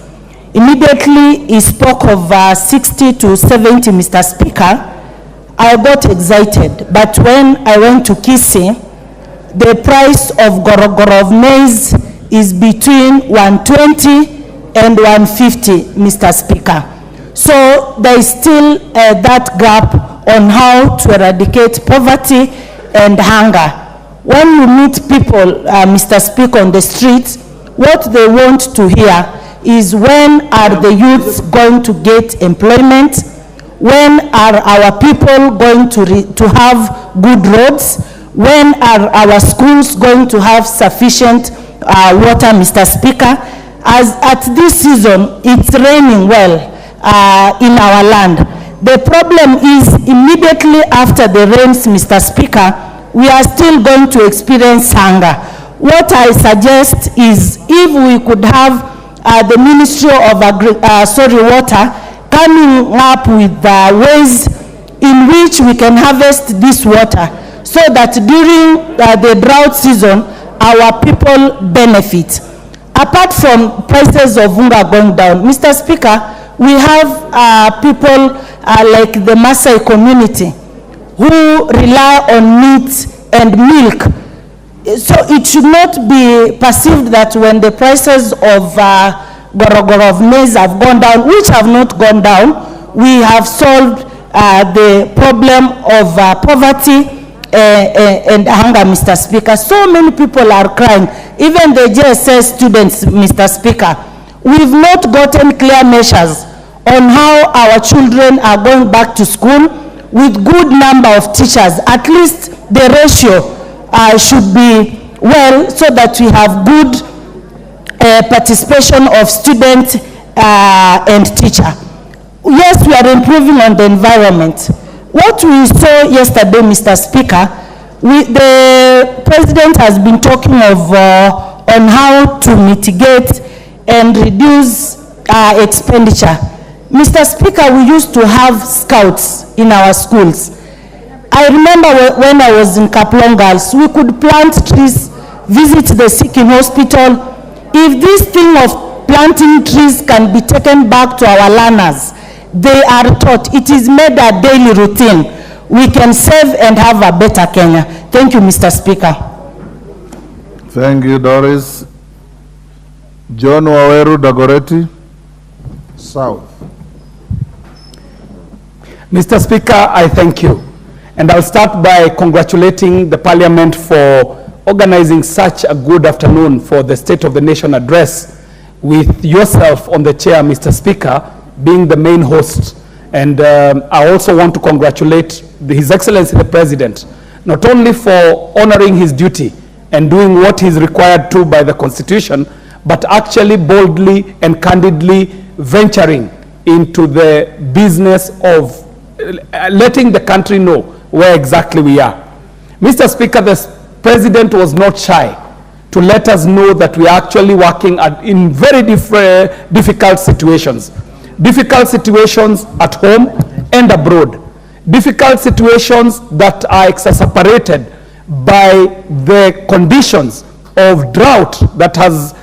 Immediately, he spoke of 60 to 70, Mr. Speaker. I got excited, but when I went to Kisii, the price of gorogoro of maize is between 120 and 150, Mr. Speaker. So there is still that gap on how to eradicate poverty and hunger. When you meet people, Mr. Speaker, on the streets, what they want to hear is, when are the youths going to get employment? When are our people going to have good roads? When are our schools going to have sufficient water, Mr. Speaker? As at this season, it's raining well in our land. The problem is, immediately after the rains, Mr. Speaker, we are still going to experience hunger. What I suggest is, if we could have the Ministry of Water coming up with ways in which we can harvest this water, so that during the drought season, our people benefit. Apart from prices of unga going down, Mr. Speaker, we have people like the Maasai community who rely on meat and milk. So it should not be perceived that when the prices of gorogoro of maize have gone down, which have not gone down, we have solved the problem of poverty and hunger, Mr. Speaker. So many people are crying, even the JSS students, Mr. Speaker. We've not gotten clear measures on how our children are going back to school with good number of teachers. At least the ratio should be well, so that we have good participation of student and teacher. Yes, we are improving on the environment. What we saw yesterday, Mr. Speaker, the President has been talking of on how to mitigate and reduce expenditure. Mr. Speaker, we used to have scouts in our schools. I remember when I was in Kaplong Girls, we could plant trees, visit the sick in hospital. If this thing of planting trees can be taken back to our learners, they are taught, it is made a daily routine, we can save and have a better Kenya. Thank you, Mr. Speaker. Thank you, Doris. John Waweru Dagoretti, South. Mr. Speaker, I thank you. And I'll start by congratulating the Parliament for organizing such a good afternoon for the State of the Nation address, with yourself on the chair, Mr. Speaker, being the main host. And I also want to congratulate His Excellency the President, not only for honoring his duty and doing what is required to by the Constitution, but actually boldly and candidly venturing into the business of letting the country know where exactly we are. Mr. Speaker, the President was not shy to let us know that we are actually working in very difficult situations. Difficult situations at home and abroad. Difficult situations that are exacerbated by the conditions of drought that has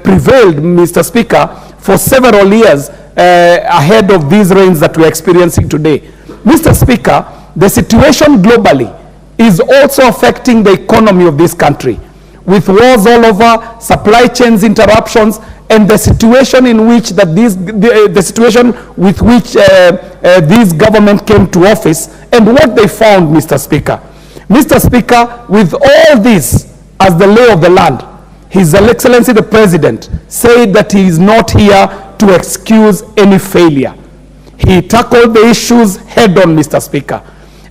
prevailed, Mr. Speaker, for several years ahead of these rains that we are experiencing today. Mr. Speaker, the situation globally is also affecting the economy of this country, with wars all over, supply chains interruptions, and the situation in which that the situation with which this government came to office, and what they found, Mr. Speaker. Mr. Speaker, with all this as the lay of the land, His Excellency the President said that he is not here to excuse any failure. He tackled the issues head on, Mr. Speaker.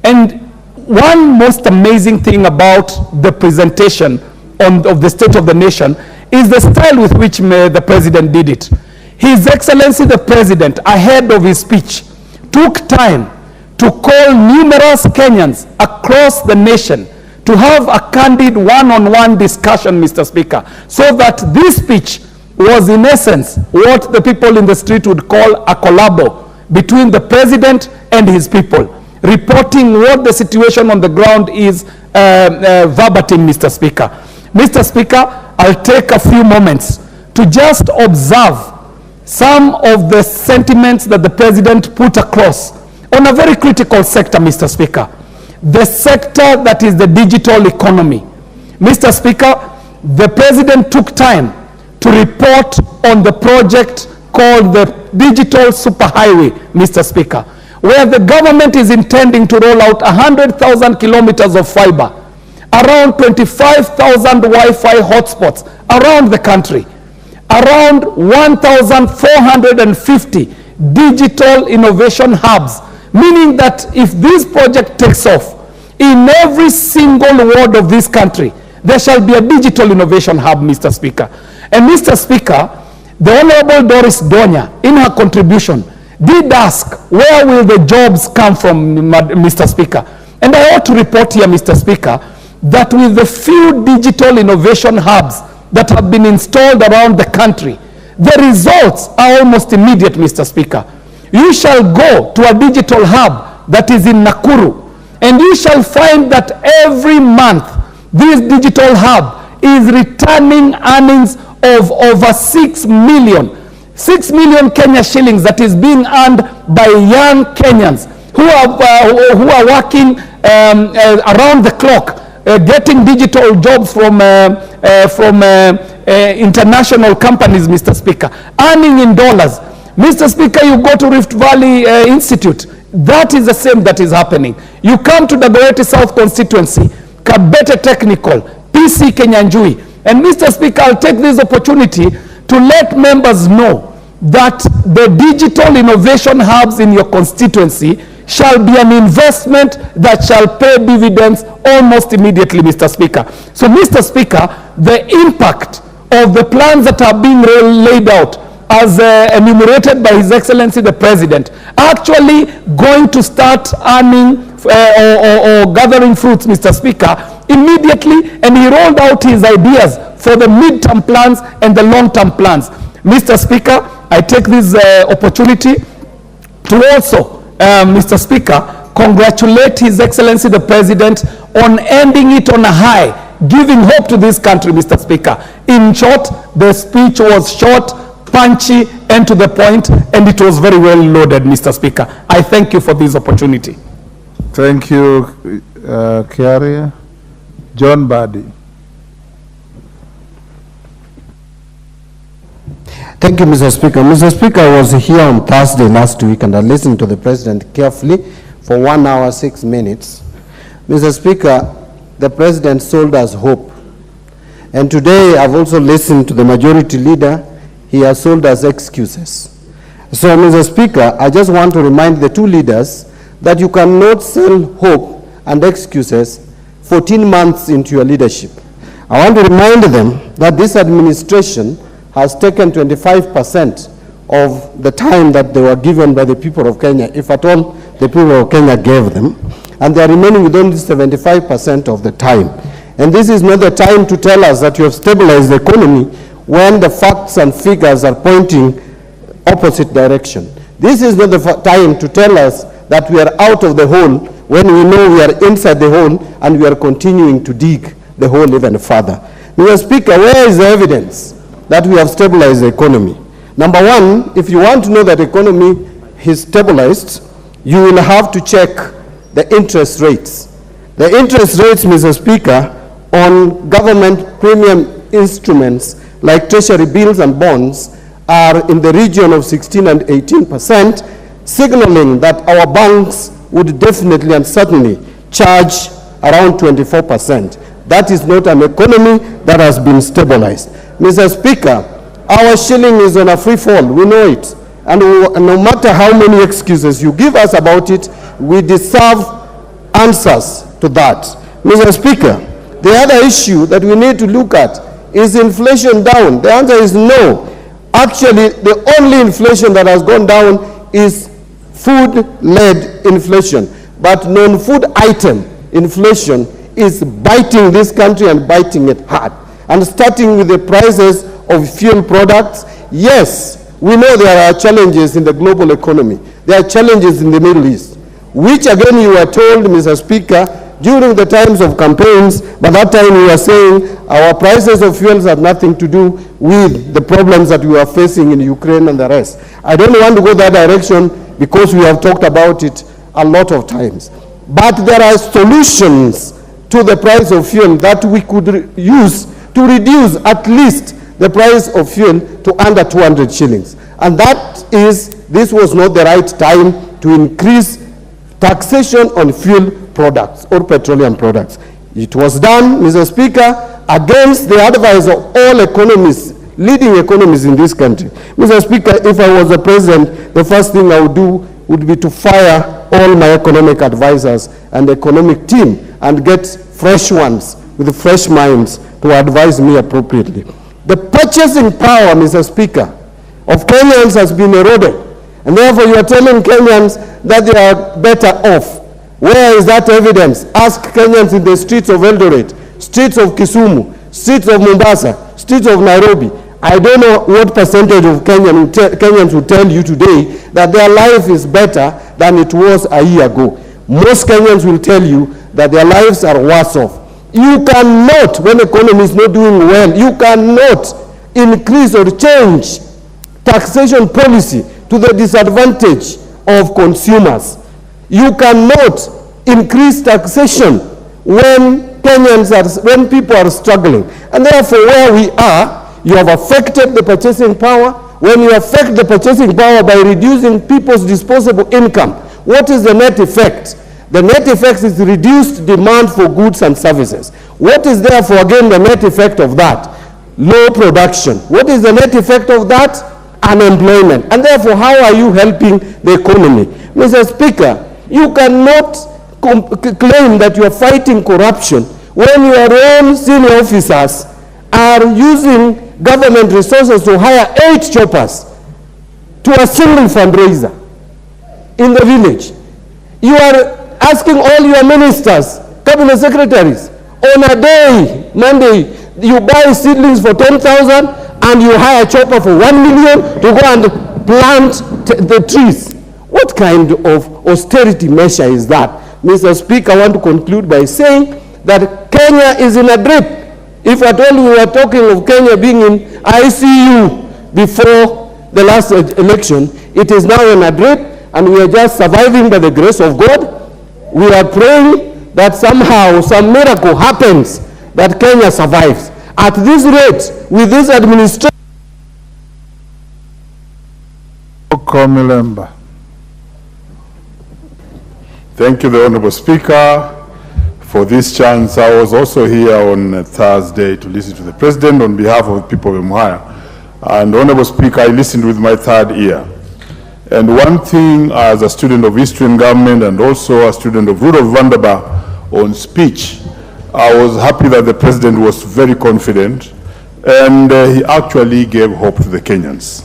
And one most amazing thing about the presentation of the State of the Nation is the style with which the President did it. His Excellency the President, ahead of his speech, took time to call numerous Kenyans across the nation to have a candid one-on-one discussion, Mr. Speaker, so that this speech was in essence what the people in the street would call a collabo between the President and his people, reporting what the situation on the ground is verbatim, Mr. Speaker. Mr. Speaker, I'll take a few moments to just observe some of the sentiments that the President put across on a very critical sector, Mr. Speaker. The sector that is the digital economy. Mr. Speaker, the President took time to report on the project called the Digital Superhighway, Mr. Speaker, where the government is intending to roll out 100,000 kilometers of fiber, around 25,000 Wi-Fi hotspots around the country, around 1,450 digital innovation hubs, meaning that if this project takes off, in every single ward of this country, there shall be a digital innovation hub, Mr. Speaker. And Mr. Speaker, the Honorable Doris Donya, in her contribution, did ask, where will the jobs come from, Mr. Speaker? And I ought to report here, Mr. Speaker, that with the few digital innovation hubs that have been installed around the country, the results are almost immediate, Mr. Speaker. You shall go to a digital hub that is in Nakuru, and you shall find that every month this digital hub is returning earnings of over 6 million Kenya shillings that is being earned by young Kenyans who are working around the clock, getting digital jobs from international companies, Mr. Speaker, earning in dollars. Mr. Speaker, you go to Rift Valley Institute, that is the same that is happening. You come to the Dagoretti South constituency, Kabete Technical, PC Kenyanjui. And Mr. Speaker, I'll take this opportunity to let members know that the digital innovation hubs in your constituency shall be an investment that shall pay dividends almost immediately, Mr. Speaker. So, Mr. Speaker, the impact of the plans that are being laid out as enumerated by His Excellency the President, actually going to start earning or gathering fruits, Mr. Speaker, immediately, and he rolled out his ideas for the mid-term plans and the long-term plans. Mr. Speaker, I take this opportunity to also, Mr. Speaker, congratulate His Excellency the President on ending it on a high, giving hope to this country, Mr. Speaker. In short, the speech was short, punchy, and to the point, and it was very well loaded, Mr. Speaker. I thank you for this opportunity. Thank you, Kiaria. John Badi. Thank you, Mr. Speaker. Mr. Speaker, I was here on Thursday last week and I listened to the President carefully for 1 hour, 6 minutes. Mr. Speaker, the President sold us hope. And today I've also listened to the Majority Leader. He has sold us excuses. So, Mr. Speaker, I just want to remind the two leaders that you cannot sell hope and excuses 14 months into your leadership. I want to remind them that this administration has taken 25% of the time that they were given by the people of Kenya, if at all the people of Kenya gave them, and they are remaining with only 75% of the time. And this is not the time to tell us that you have stabilized the economy when the facts and figures are pointing opposite direction. This is not the time to tell us that we are out of the hole when we know we are inside the hole and we are continuing to dig the hole even further. Mr. Speaker, where is the evidence that we have stabilized the economy? Number one, if you want to know that the economy is stabilized, you will have to check the interest rates. The interest rates, Mr. Speaker, on government premium instruments like treasury bills and bonds are in the region of 16 and 18%, signaling that our banks would definitely and certainly charge around 24%. That is not an economy that has been stabilized. Mr. Speaker, our shilling is on a free fall, we know it. And no matter how many excuses you give us about it, we deserve answers to that. Mr. Speaker, the other issue that we need to look at is inflation down. The answer is no. Actually, the only inflation that has gone down is food-led inflation. But non-food item inflation is biting this country and biting it hard. And starting with the prices of fuel products, yes, we know there are challenges in the global economy. There are challenges in the Middle East, which again you were told, Mr. Speaker, during the times of campaigns, but that time we were saying our prices of fuels have nothing to do with the problems that we are facing in Ukraine and the rest. I don't want to go that direction because we have talked about it a lot of times. But there are solutions to the price of fuel that we could use to reduce at least the price of fuel to under 200 shillings. And that is, this was not the right time to increase taxation on fuel products or petroleum products. It was done, Mr. Speaker, against the advice of all economists, leading economists in this country. Mr. Speaker, if I was the president, the first thing I would do would be to fire all my economic advisors and economic team and get fresh ones with fresh minds to advise me appropriately. The purchasing power, Mr. Speaker, of Kenyans has been eroded. And therefore you are telling Kenyans that they are better off. Where is that evidence? Ask Kenyans in the streets of Eldoret, streets of Kisumu, streets of Mombasa, streets of Nairobi. I don't know what percentage of Kenyans will tell you today that their life is better than it was a year ago. Most Kenyans will tell you that their lives are worse off. You cannot, when the economy is not doing well, you cannot increase or change taxation policy to the disadvantage of consumers. You cannot increase taxation when when people are struggling. And therefore, where we are, you have affected the purchasing power. When you affect the purchasing power by reducing people's disposable income, what is the net effect? The net effect is reduced demand for goods and services. What is therefore again the net effect of that? Low production. What is the net effect of that? Unemployment. And therefore, how are you helping the economy? Mr. Speaker, you cannot claim that you are fighting corruption when your own senior officers are using government resources to hire 8 choppers to a single fundraiser in the village. You are asking all your ministers, cabinet secretaries, on a day, Monday, you buy seedlings for 10,000 and you hire a chopper for 1 million to go and plant the trees. What kind of austerity measure is that? Mr. Speaker, I want to conclude by saying that Kenya is in a drip. If at all we were talking of Kenya being in ICU before the last election, it is now in a drip, and we are just surviving by the grace of God. We are praying that somehow some miracle happens, that Kenya survives. At this rate, with this administration. Thank you, the Honorable Speaker, for this chance. I was also here on Thursday to listen to the President on behalf of the people of Umuahia. And Honorable Speaker, I listened with my third ear. And one thing, as a student of Eastern government and also a student of Ruto'S on speech, I was happy that the President was very confident, and he actually gave hope to the Kenyans.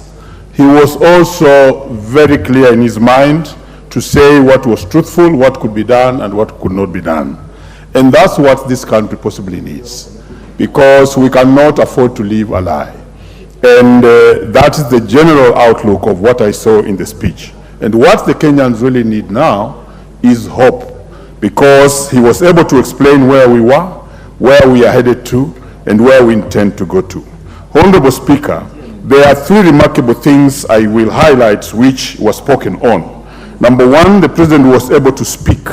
He was also very clear in his mind to say what was truthful, what could be done, and what could not be done. And that's what this country possibly needs, because we cannot afford to live a lie. And that is the general outlook of what I saw in the speech. And what the Kenyans really need now is hope, because he was able to explain where we were, where we are headed to, and where we intend to go to. Honorable Speaker, there are three remarkable things I will highlight which were spoken on. Number one, the President was able to speak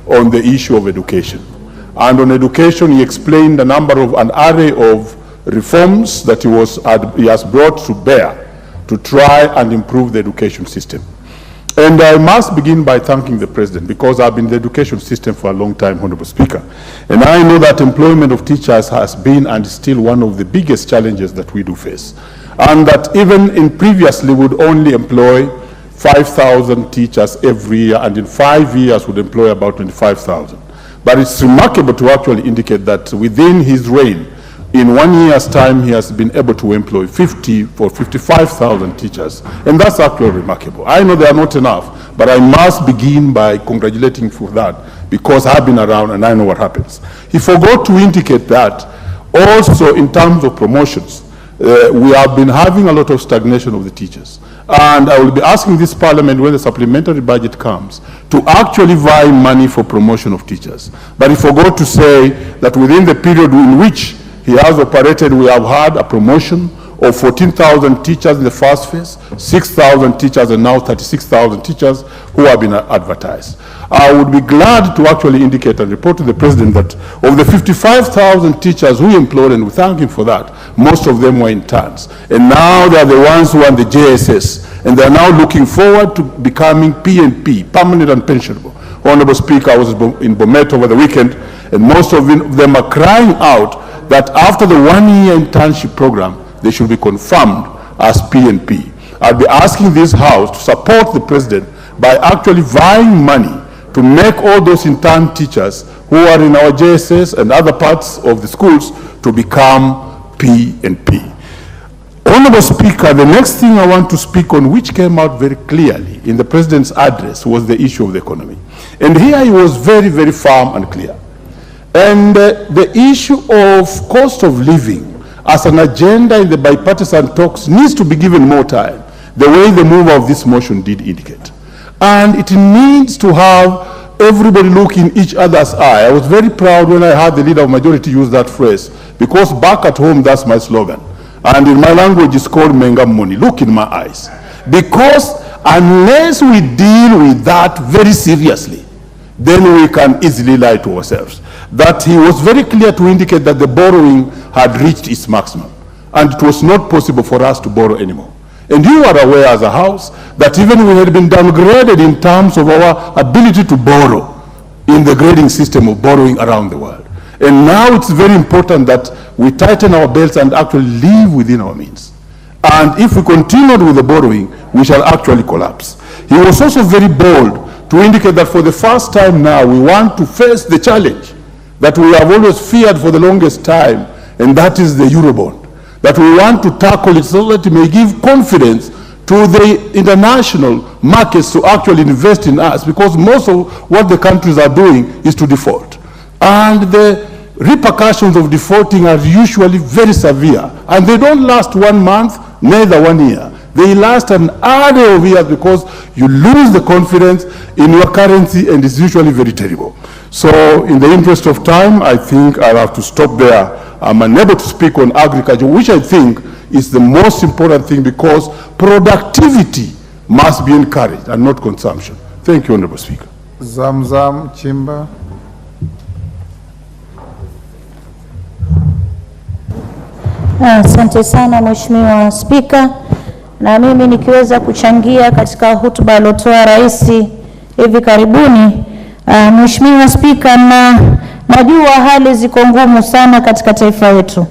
on the issue of education. And on education, he explained an array of reforms that he has brought to bear to try and improve the education system. And I must begin by thanking the President, because I've been in the education system for a long time, Honorable Speaker. And I know that employment of teachers has been and is still one of the biggest challenges that we do face. And that even in previously would only employ 5,000 teachers every year, and in 5 years would employ about 25,000. But it's remarkable to actually indicate that within his reign, in 1 year's time, he has been able to employ 55,000 teachers. And that's actually remarkable. I know they are not enough, but I must begin by congratulating for that, because I've been around and I know what happens. He forgot to indicate that also in terms of promotions, we have been having a lot of stagnation of the teachers. And I will be asking this Parliament, when the supplementary budget comes, to actually vie money for promotion of teachers. But he forgot to say that within the period in which he has operated, we have had a promotion of 14,000 teachers in the first phase, 6,000 teachers, and now 36,000 teachers who have been advertised. I would be glad to actually indicate and report to the President that of the 55,000 teachers who employed, and we thank him for that, most of them were interns. And now they are the ones who are in the JSS, and they are now looking forward to becoming PNP, permanent and pensionable. Honorable Speaker, I was in Bomet over the weekend, and most of them are crying out that after the 1 year internship program, they should be confirmed as PNP. I'll be asking this House to support the President by actually vying money to make all those intern teachers who are in our JSS and other parts of the schools to become PNP. Honorable Speaker, the next thing I want to speak on, which came out very clearly in the President's address, was the issue of the economy. And here he was very, very firm and clear. And the issue of cost of living as an agenda in the bipartisan talks needs to be given more time, the way the mover of this motion did indicate. And it needs to have everybody look in each other's eye. I was very proud when I heard the leader of majority use that phrase, because back at home, that's my slogan. And in my language, it's called Menga Moni, look in my eyes. Because unless we deal with that very seriously, then we can easily lie to ourselves. That he was very clear to indicate that the borrowing had reached its maximum, and it was not possible for us to borrow anymore. And you are aware as a House that even we had been downgraded in terms of our ability to borrow in the grading system of borrowing around the world. And now it's very important that we tighten our belts and actually live within our means. And if we continue with the borrowing, we shall actually collapse. He was also very bold to indicate that for the first time now, we want to face the challenge that we have always feared for the longest time, and that is the Eurobond. That we want to tackle it so that it may give confidence to the international markets to actually invest in us, because most of what the countries are doing is to default. And the repercussions of defaulting are usually very severe, and they don't last 1 month, neither 1 year. They last an array of years because you lose the confidence in your currency, and it's usually very terrible. So in the interest of time, I think I'll have to stop there. I'm unable to speak on agriculture, which I think is the most important thing, because productivity must be encouraged and not consumption. Thank you, Honorable Speaker. Zamzam Chimba. Asante sana Mheshimiwa Spika, na mimi nikiweza kuchangia katika hotuba aliyotoa Rais hivi karibuni. Mheshimiwa Spika, najua hali ziko ngumu sana katika taifa letu,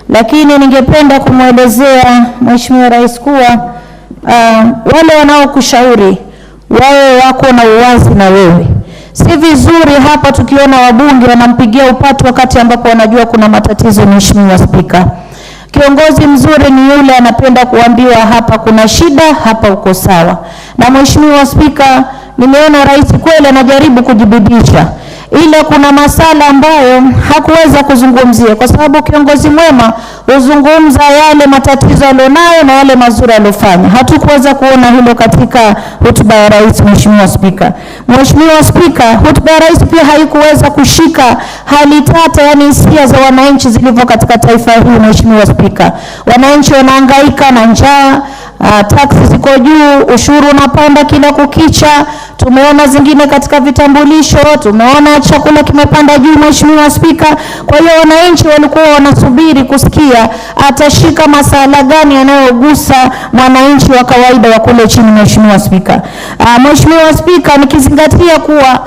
lakini ningependa kumwelezea Mheshimiwa Rais kuwa wale wanaokushauri wawe wako na uwazi na wewe. Si vizuri hapa tukiona wabunge wanampigia upatu wakati ambapo wanajua kuna matatizo. Mheshimiwa Spika, kiongozi mzuri ni yule anapenda kuambiwa hapa kuna shida, hapa uko sawa. Na Mheshimiwa Spika, nimeona Rais kweli anajaribu kujibidisha, ila kuna masala ambayo hakuweza kuzungumzia, kwa sababu kiongozi mwema huzungumza yale matatizo alionayo na yale mazuri aliyofanya. Hatukuweza kuona hilo katika hotuba ya Rais. Mheshimiwa Spika, Mheshimiwa Spika, hotuba ya Rais pia haikuweza kushika hali tata, yani hisia za wananchi zilivyo katika taifa hili. Mheshimiwa Spika, wananchi wanahangaika na njaa, taksi ziko juu, ushuru unapanda kila kukicha. Tumeona zingine katika vitambulisho, tumeona chakula kimepanda juu. Mheshimiwa Spika, kwa hiyo wananchi walikuwa wanasubiri kusikia atashika masala gani yanayogusa mwananchi wa kawaida wa kule chini. Mheshimiwa Spika, Mheshimiwa Spika, nikizingatia kuwa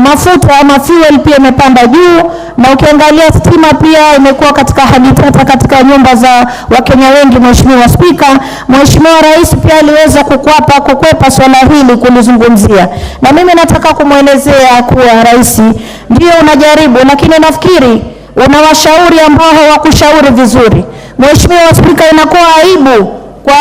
mafuta ama fuel pia imepanda juu, na ukiangalia stima pia imekuwa katika hali tata katika nyumba za Wakenya wengi. Mheshimiwa Spika, Mheshimiwa Rais pia aliweza kukwepa swala hili kulizungumzia, na mimi nataka kumwelezea kuwa Rais ndio unajaribu, lakini nafikiri unawashauri ambao hawakushauri vizuri. Mheshimiwa Spika, inakuwa aibu kwa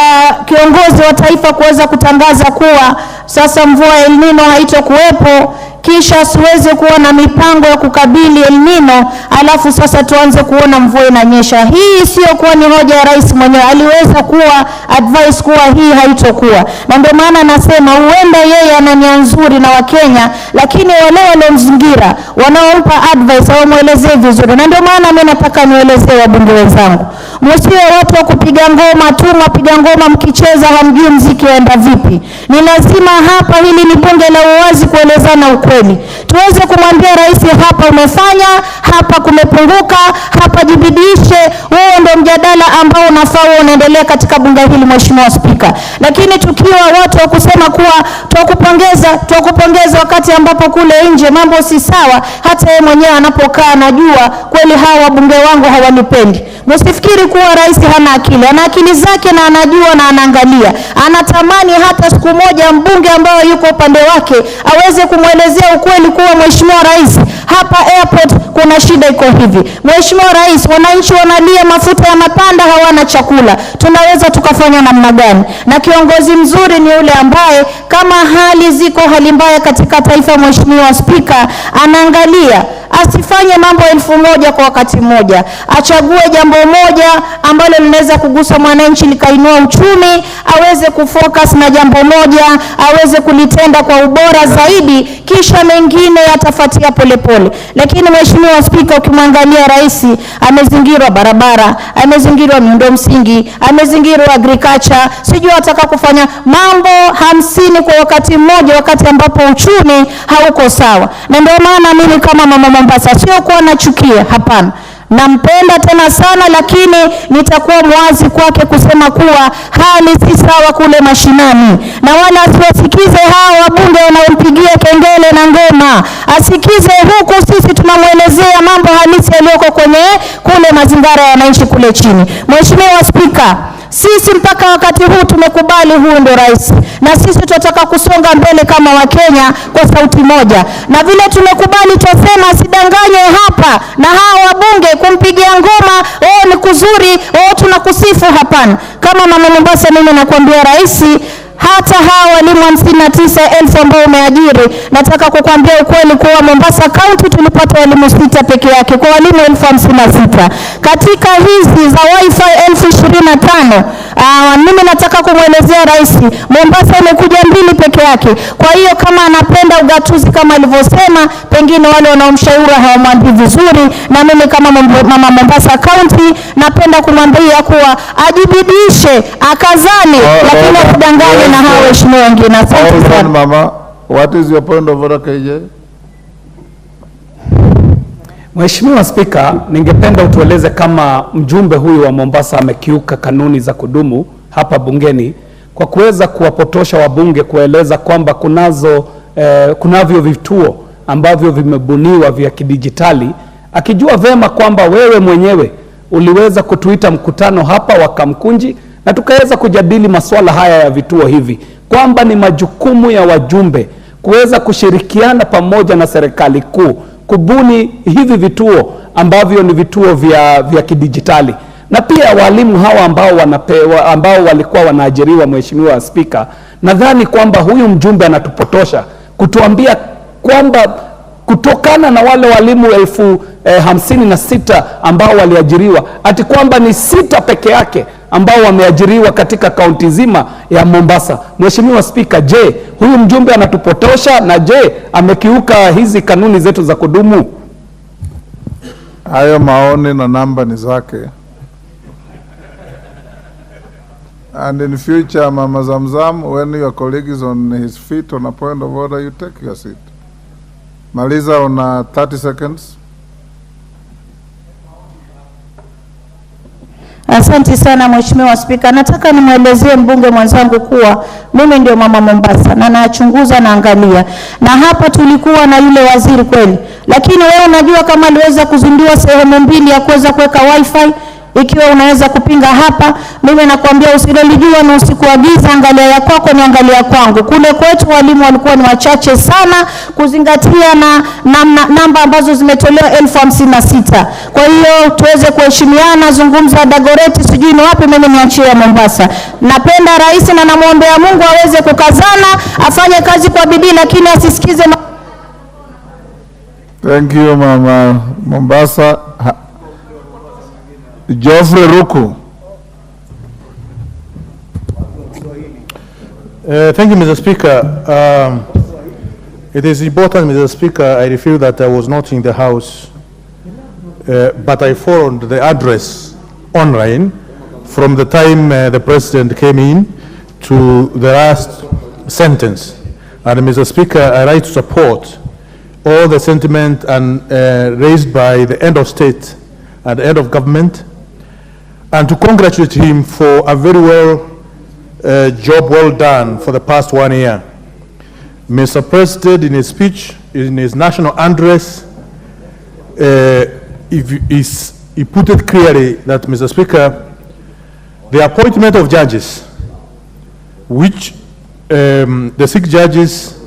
kiongozi wa taifa kuweza kutangaza kuwa sasa mvua El Nino haitokuwepo, kisha siweze kuwa na mipango ya kukabili El Nino, alafu sasa tuanze kuona mvua inanyesha. Hii sio kuwa ni hoja ya Rais mwenyewe, aliweza kuwa advice kuwa hii haitokuwa. Na ndio maana nasema huenda yeye ana nia nzuri na Wakenya, lakini wale waliomzingira wanaompa advice hawamuelezee vizuri. Na ndio maana mimi nataka nielezee wabunge wenzangu, msiwe watu wa kupiga ngoma tu, mpiga ngoma mkicheza hamjui muziki waenda vipi. Ni lazima hapa, hili ni bunge la uwazi, kuelezana ukweli. Tuweze kumwambia Rais hapa umefanya, hapa kumepunguka, hapa jibidishe. Huo ndio mjadala ambao unafaa unaendelea katika bunge hili. Mheshimiwa Spika, lakini tukiwa watu wa kusema kuwa tukupongeza wakati ambapo kule nje mambo si sawa, hata yeye mwenyewe anapokaa anajua kweli hawa wabunge wangu hawanipendi. Msifikiri kuwa Rais hana akili, ana akili zake na anajua na anaangalia. Anatamani hata siku moja mbunge ambaye yuko upande wake aweze kumwelezea ukweli kuwa Mheshimiwa Rais, hapa airport kuna shida iko hivi. Mheshimiwa Rais, wananchi wanalia, mafuta yanapanda, hawana chakula. Tunaweza tukafanya namna gani? Na kiongozi mzuri ni yule ambaye kama hali mbaya katika taifa, Mheshimiwa Spika, anaangalia, asifanye mambo 1000 kwa wakati mmoja. Achague jambo moja ambalo linaweza kugusa mwananchi likainua uchumi, aweze kufocus na jambo moja, aweze kulitenda kwa ubora zaidi, kisha mengine yatafuatia polepole. Lakini Mheshimiwa Spika, ukimwangalia Rais amezingirwa barabara, amezingirwa miundo msingi, amezingirwa agriculture, sijui ataka kufanya mambo 50 kwa wakati mmoja, wakati ambapo uchumi hauko sawa. Na ndio maana mimi kama mama Mombasa sio kuwa nachukia, hapana. Nampenda tena sana, lakini nitakuwa mwazi kwake kusema kuwa hali si sawa kule mashinani, na wala asiwasikize hao wabunge wanaompigia kengele na ngoma. Asikize huku sisi tunamwelezea mambo halisi yaliyoko kule mazingira ya wananchi kule chini. Mheshimiwa Spika, sisi mpaka wakati huu tumekubali huyu ndio Rais, na sisi tunataka kusonga mbele kama Wakenya kwa sauti moja. Na vile tumekubali, tunasema asidanganywe hapa na hawa wabunge kumpigia ngoma, ni kuzuri, tunakusifu, hapana. Kama mama Mombasa, mimi nakuambia Rais, hata hawa walimu 59,000 ambao umeajiri, nataka kukuambia ukweli kuwa Mombasa County tulipata walimu 6 peke yake kwa walimu 56,000. Katika hizi za wifi 25,000, mimi nataka kumwelezea rais, Mombasa imekuja 2 peke yake. Kwa hiyo kama anapenda ugatuzi kama alivyosema, pengine wale wanaomshauri hawamwambii vizuri, na mimi kama mama Mombasa County napenda kumwambia kuwa ajibidishe, akazane, lakini asidanganye na hao waheshimiwa wengine. Asante sana. Mama, what is your point of order, KJ? Mheshimiwa Spika, ningependa utueleze kama mjumbe huyu wa Mombasa amekiuka kanuni za kudumu hapa bungeni kwa kuweza kuwapotosha wabunge kueleza kwamba kunavyo vituo ambavyo vimebuniwa vya kidijitali, akijua vema kwamba wewe mwenyewe uliweza kutuita mkutano hapa wa Kamkunji na tukaweza kujadili masuala haya ya vituo hivi, kwamba ni majukumu ya wajumbe kuweza kushirikiana pamoja na serikali kuu kubuni hivi vituo ambavyo ni vituo vya kidijitali. Na pia walimu hawa ambao walikuwa wanaajiriwa, Mheshimiwa Spika, nadhani kwamba huyu mjumbe anatupotosha kutuambia kwamba kutokana na wale walimu 56,000 ambao waliajiriwa, ati kwamba ni 6 peke yake ambao wameajiriwa katika kaunti zima ya Mombasa. Mheshimiwa Spika, je, huyu mjumbe anatupotosha, na je, amekiuka hizi kanuni zetu za kudumu? Hayo maoni na namba ni zake. And in future, Mama Zamzam, when your colleague is on his feet on a point of order, you take your seat. Maliza, una 30 seconds. Asante sana Mheshimiwa Spika. Nataka nimwelezee mbunge mwenzangu kuwa mimi ndio mama Mombasa na nachunguza na angalia. Na hapa tulikuwa na yule waziri kweli. Lakini wewe unajua kama aliweza kuzindua sehemu 2 ya kuweza kuweka wifi, ikiwa unaweza kupinga hapa, mimi nakwambia usilolijua na usiku wa giza, angalia ya kwako ni angalia kwangu. Kule kwetu walimu walikuwa ni wachache sana kuzingatia na namba ambazo zimetolewa 56,000. Kwa hiyo tuweze kuheshimiana, zungumza Dagoreti sijui ni wapi, mimi niachie ya Mombasa. Napenda rais na namuombea Mungu aweze kukazana, afanye kazi kwa bidii, lakini asisikize Thank you, Mama Mombasa. Geoffrey Ruku. Thank you, Mr. Speaker. It is important, Mr. Speaker, I feel that I was not in the House, but I followed the address online from the time the President came in to the last sentence. And Mr. Speaker, I like to support all the sentiment and raised by the end of state and the end of government, and to congratulate him for a very job well done for the past 1 year. Mr. President, in his speech, in his national address, he put it clearly that, Mr. Speaker, the appointment of judges, which the 6 judges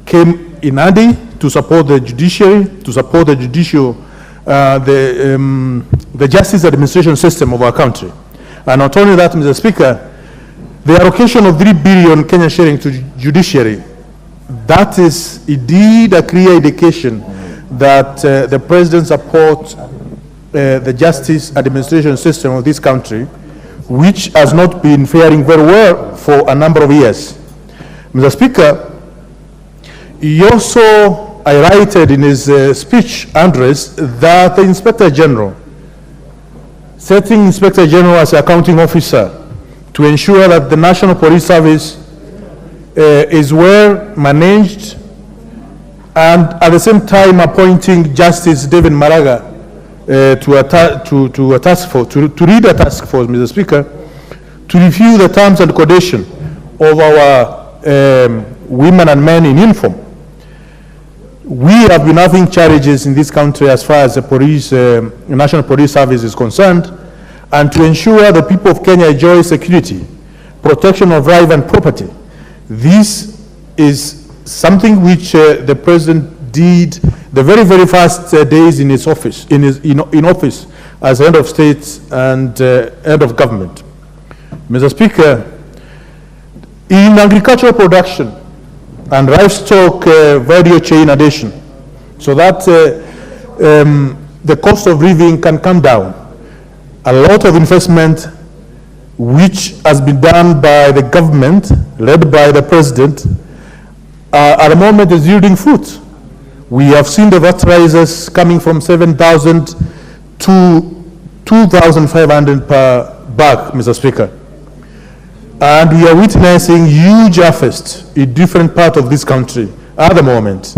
came in handy to support the judiciary, to support the judicial the justice administration system of our country. And not only that, Mr. Speaker, the allocation of 3 billion Kenyan shilling to judiciary, that is indeed a clear indication that the President supports the justice administration system of this country, which has not been faring very well for a number of years. Mr. Speaker, he also highlighted in his speech address that the Inspector General, setting Inspector General as accounting officer to ensure that the National Police Service is well managed, and at the same time appointing Justice David Maraga to a task force, to lead a task force, Mr. Speaker, to review the terms and conditions of our women and men in uniform. We have been having challenges in this country as far as the police, National Police Service is concerned, and to ensure the people of Kenya enjoy security, protection of life and property. This is something which the President did the very first days in his office, in office as head of state and head of government. Mr. Speaker, In agricultural production and livestock value chain addition, so that the cost of living can come down. A lot of investment which has been done by the government, led by the president, at the moment is yielding fruit. We have seen the VAT rises coming from 7,000 to 2,500 per bag, Mr. Speaker. And we are witnessing huge harvest in different parts of this country at the moment.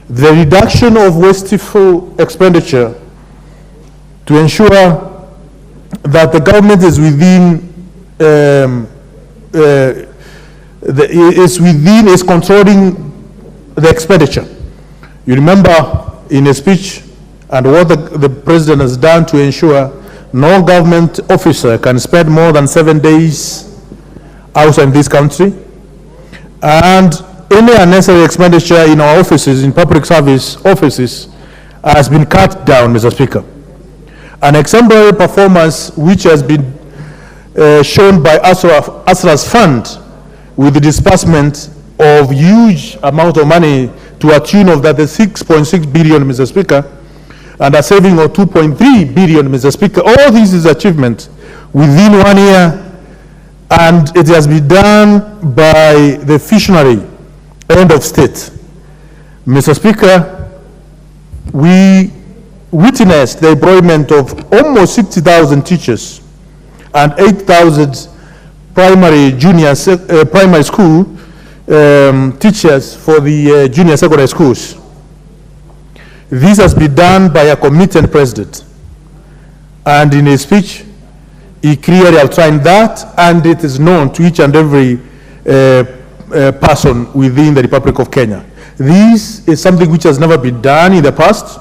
The reduction of wasteful expenditure to ensure that the government is is controlling the expenditure. You remember in a speech and what the president has done to ensure no government officer can spend more than 7 days outside this country, and any unnecessary expenditure in our offices, in public service offices, has been cut down, Mr. Speaker. An exemplary performance which has been shown by ASRA's fund with the disbursement of huge amount of money to a tune of that 6.6 billion, Mr. Speaker, and a saving of 2.3 billion, Mr. Speaker. All this is achievement within 1 year, and it has been done by the visionary end of state. Mr. Speaker, we witnessed the employment of almost 60,000 teachers and 8,000 primary school teachers for the junior secondary schools. This has been done by a committed president, and in his speech he clearly outlined that, and it is known to each and every person within the Republic of Kenya. This is something which has never been done in the past,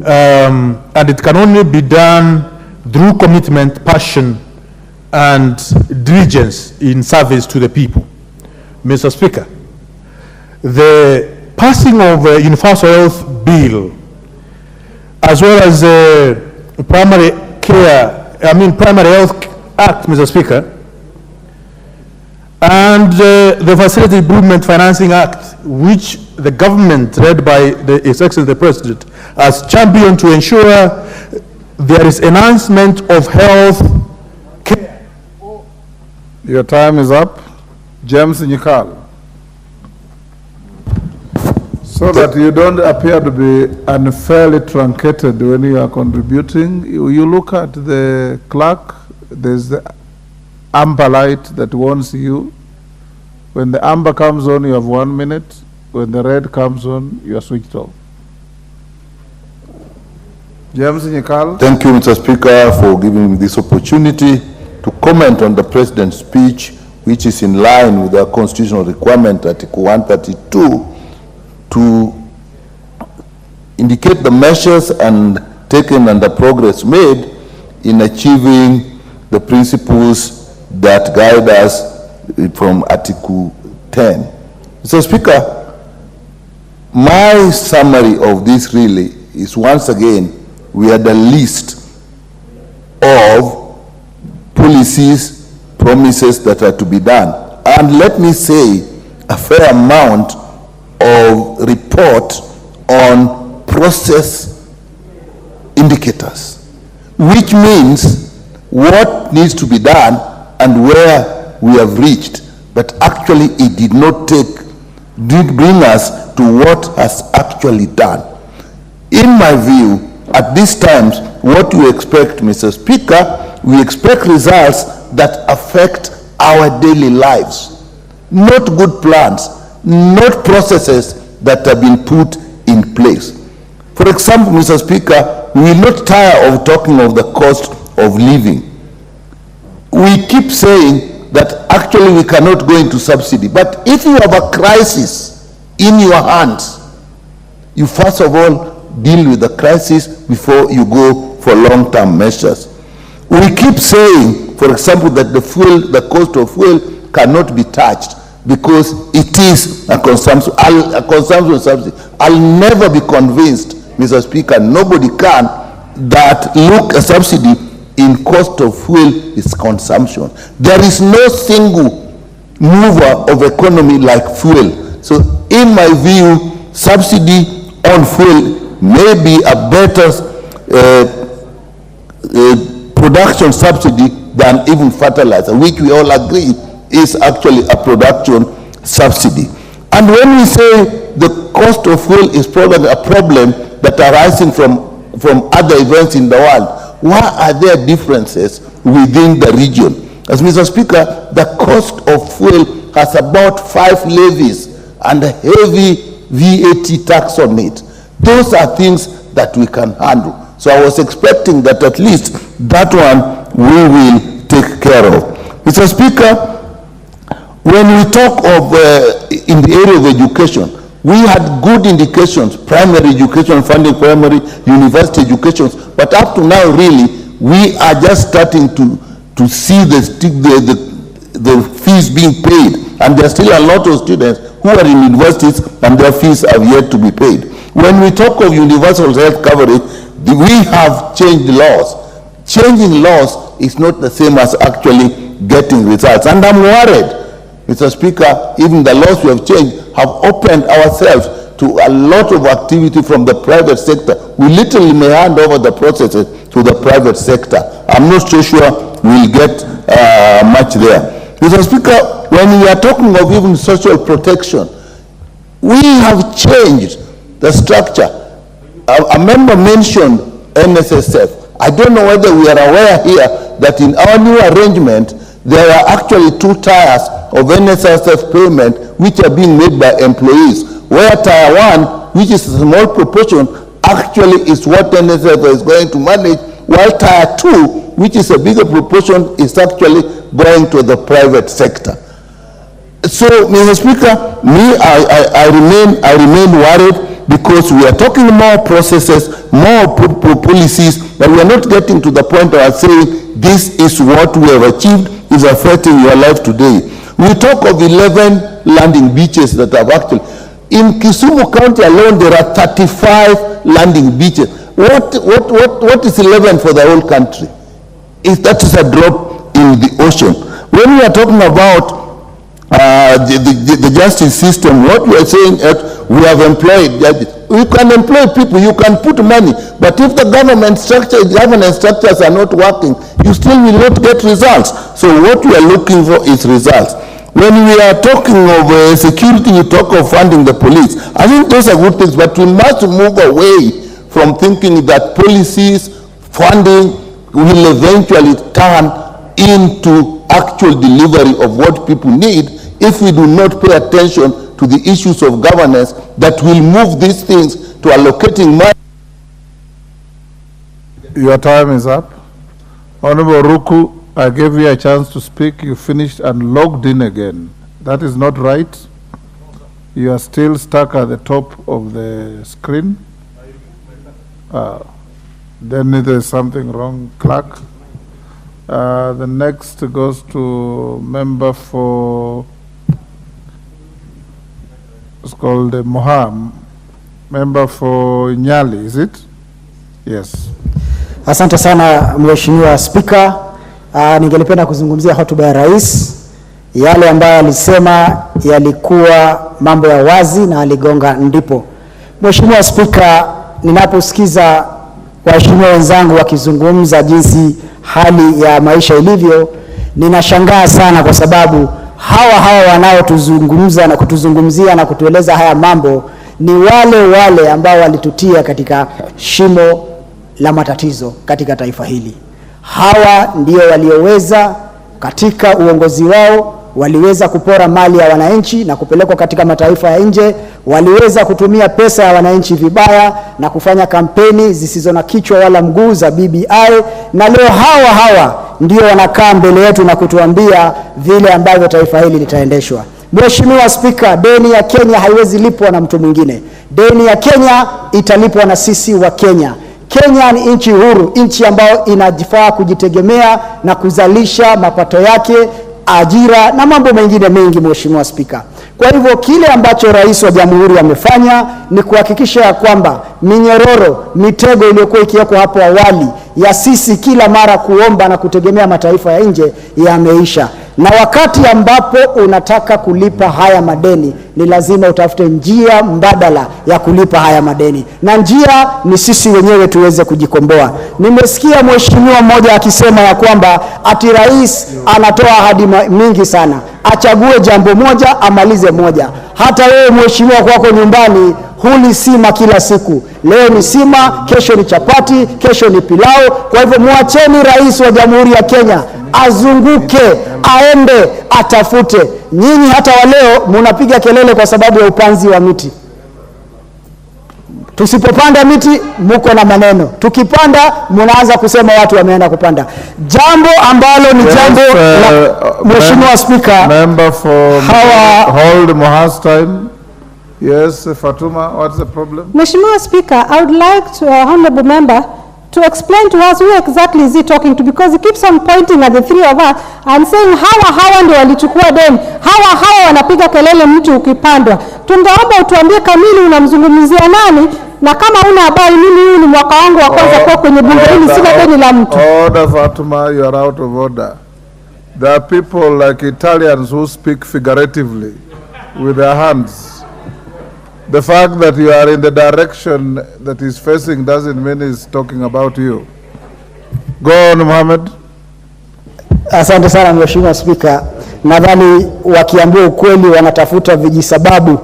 and it can only be done through commitment, passion, and diligence in service to the people. Mr. Speaker, the passing of a universal health bill, as well as the primary health act, Mr. Speaker, and the Facility Improvement Financing Act, which the government, led by His Excellency the President, has championed to ensure there is enhancement of health care. Your time is up. James Nyikal. So that you don't appear to be unfairly truncated when you are contributing, you look at the clock. There's the amber light that warns you. When the amber comes on, you have 1 minute. When the red comes on, you are switched off. James Nyikal. Thank you, Mr. Speaker, for giving me this opportunity to comment on the President's speech, which is in line with the constitutional requirement, Article 132, to indicate the measures taken and the progress made in achieving the principles that guide us from Article 10. Mr. Speaker, my summary of this really is, once again, we are the list of policies, promises that are to be done. And let me say, a fair amount of report on process indicators, which means what needs to be done and where we have reached, but actually it did bring us to what has actually done. In my view, at these times, what we expect, Mr. Speaker, we expect results that affect our daily lives, not good plans, not processes that have been put in place. For example, Mr. Speaker, we will not tire of talking of the cost of living. We keep saying that actually we cannot go into subsidy, but if you have a crisis in your hands, you first of all deal with the crisis before you go for long-term measures. We keep saying, for example, that the cost of fuel cannot be touched because it is a consumption subsidy. I'll never be convinced, Mr. Speaker, nobody can, that a subsidy in cost of fuel is consumption. There is no single mover of economy like fuel. So in my view, subsidy on fuel may be a better production subsidy than even fertilizer, which we all agree is actually a production subsidy. And when we say the cost of fuel is probably a problem that arising from other events in the world, why are there differences within the region? As Mr. Speaker, the cost of fuel has about 5 levies and a heavy VAT tax on it. Those are things that we can handle. So I was expecting that at least that one we will take care of. Mr. Speaker, when we talk of in the area of education, we had good indications, primary education funding, primary university educations, but up to now really, we are just starting to see the fees being paid, and there are still a lot of students who are in universities and their fees have yet to be paid. When we talk of universal health coverage, we have changed laws. Changing laws is not the same as actually getting results. And I'm worried, Mr. Speaker, even the laws we have changed have opened ourselves to a lot of activity from the private sector. We literally may hand over the processes to the private sector. I'm not so sure we'll get much there. Mr. Speaker, when we are talking of even social protection, we have changed the structure. A member mentioned NSSF. I don't know whether we are aware here that in our new arrangement, there are actually 2 tiers of NSSF payment which are being made by employees, where tier 1, which is a small proportion, actually is what NSSF is going to manage, while tier 2, which is a bigger proportion, is actually going to the private sector. So, Mr. Speaker, I remain worried, because we are talking more processes, more policies, but we are not getting to the point of saying this is what we have achieved, is affecting your life today. We talk of 11 landing beaches that have actually, in Kisumu County alone, there are 35 landing beaches. What is 11 for the whole country? That is a drop in the ocean. When we are talking about the justice system, what we are saying is we have employed judges. You can employ people, you can put money, but if the governance structures are not working, you still will not get results. So what we are looking for is results. When we are talking of security, we talk of funding the police. I think those are good things, but we must move away from thinking that policies, funding will eventually turn into actual delivery of what people need if we do not pay attention to the issues of governance that will move these things to allocating money. Your time is up. Honorable Ruku, I gave you a chance to speak. You finished and logged in again. That is not right. You are still stuck at the top of the screen. Then there is something wrong, clerk. The next goes to member for, it's called Moham, member for Nyali, is it? Yes. Asante sana Mheshimiwa Spika. Ningelipenda kuzungumzia hotuba ya rais. Yale ambayo alisema yalikuwa mambo ya wazi na aligonga ndipo. Mheshimiwa Spika, ninaposikiza waheshimiwa wenzangu wakizungumza jinsi hali ya maisha ilivyo, ninashangaa sana kwa sababu hawa wanaotuzungumza na kutuzungumzia na kutueleza haya mambo ni wale ambao walitutia katika shimo la matatizo katika taifa hili. Hawa ndio walioweza katika uongozi wao, waliweza kupora mali ya wananchi na kupelekwa katika mataifa ya nje, waliweza kutumia pesa ya wananchi vibaya na kufanya kampeni zisizo na kichwa wala mguu za BBI, na leo hawa ndio wanakaa mbele yetu na kutuambia vile ambavyo taifa hili litaendeshwa. Mheshimiwa Spika, deni ya Kenya haiwezi lipwa na mtu mwingine. Deni ya Kenya italipwa na sisi wa Kenya. Kenya ni nchi huru, nchi ambayo inajifaa kujitegemea na kuzalisha mapato yake, ajira na mambo mengine mengi, Mheshimiwa Spika. Kwa hivyo kile ambacho rais wa jamhuri amefanya ni kuhakikisha ya kwamba minyororo, mitego iliyokuwa ikiwekwa hapo awali ya sisi kila mara kuomba na kutegemea mataifa ya nje yameisha. na wakati ambapo unataka kulipa haya madeni ni lazima utafute njia mbadala ya kulipa haya madeni, na njia ni sisi wenyewe tuweze kujikomboa. Nimesikia mheshimiwa mmoja akisema ya kwamba ati rais anatoa ahadi mingi sana, achague jambo moja amalize moja. Hata wewe mheshimiwa, kwako nyumbani huli sima kila siku. Leo ni sima, kesho ni chapati, kesho ni pilau. Kwa hivyo muacheni rais wa Jamhuri ya Kenya azunguke, aende atafute. Nyinyi hata wa leo munapiga kelele kwa sababu ya upanzi wa miti. Tusipopanda miti muko na maneno, tukipanda munaanza kusema watu wameenda kupanda. Jambo ambalo ni jambo la Mheshimiwa Speaker. Member for hold Moha's time. Yes, Fatuma, what's the problem? Mheshimiwa Speaker, I would like to, honorable member, to explain to us who exactly is he talking to, because he keeps on pointing at the three of us and saying hawa ndio walichukua deni, hawa wanapiga kelele mtu ukipandwa. Tungeomba utuambie kamili unamzungumzia nani, na kama una habari mimi huu ni mwaka wangu wa kwanza kwa kwenye bunge hili, sina deni la mtu. Order, Fatuma, you are out of order. There are people like Italians who speak figuratively with their hands. The fact that you are in the direction that he's facing doesn't mean he's talking about you. Go on, Mohammed. Asante sana Mheshimiwa Speaker. Nadhani wakiambia ukweli wanatafuta vijisababu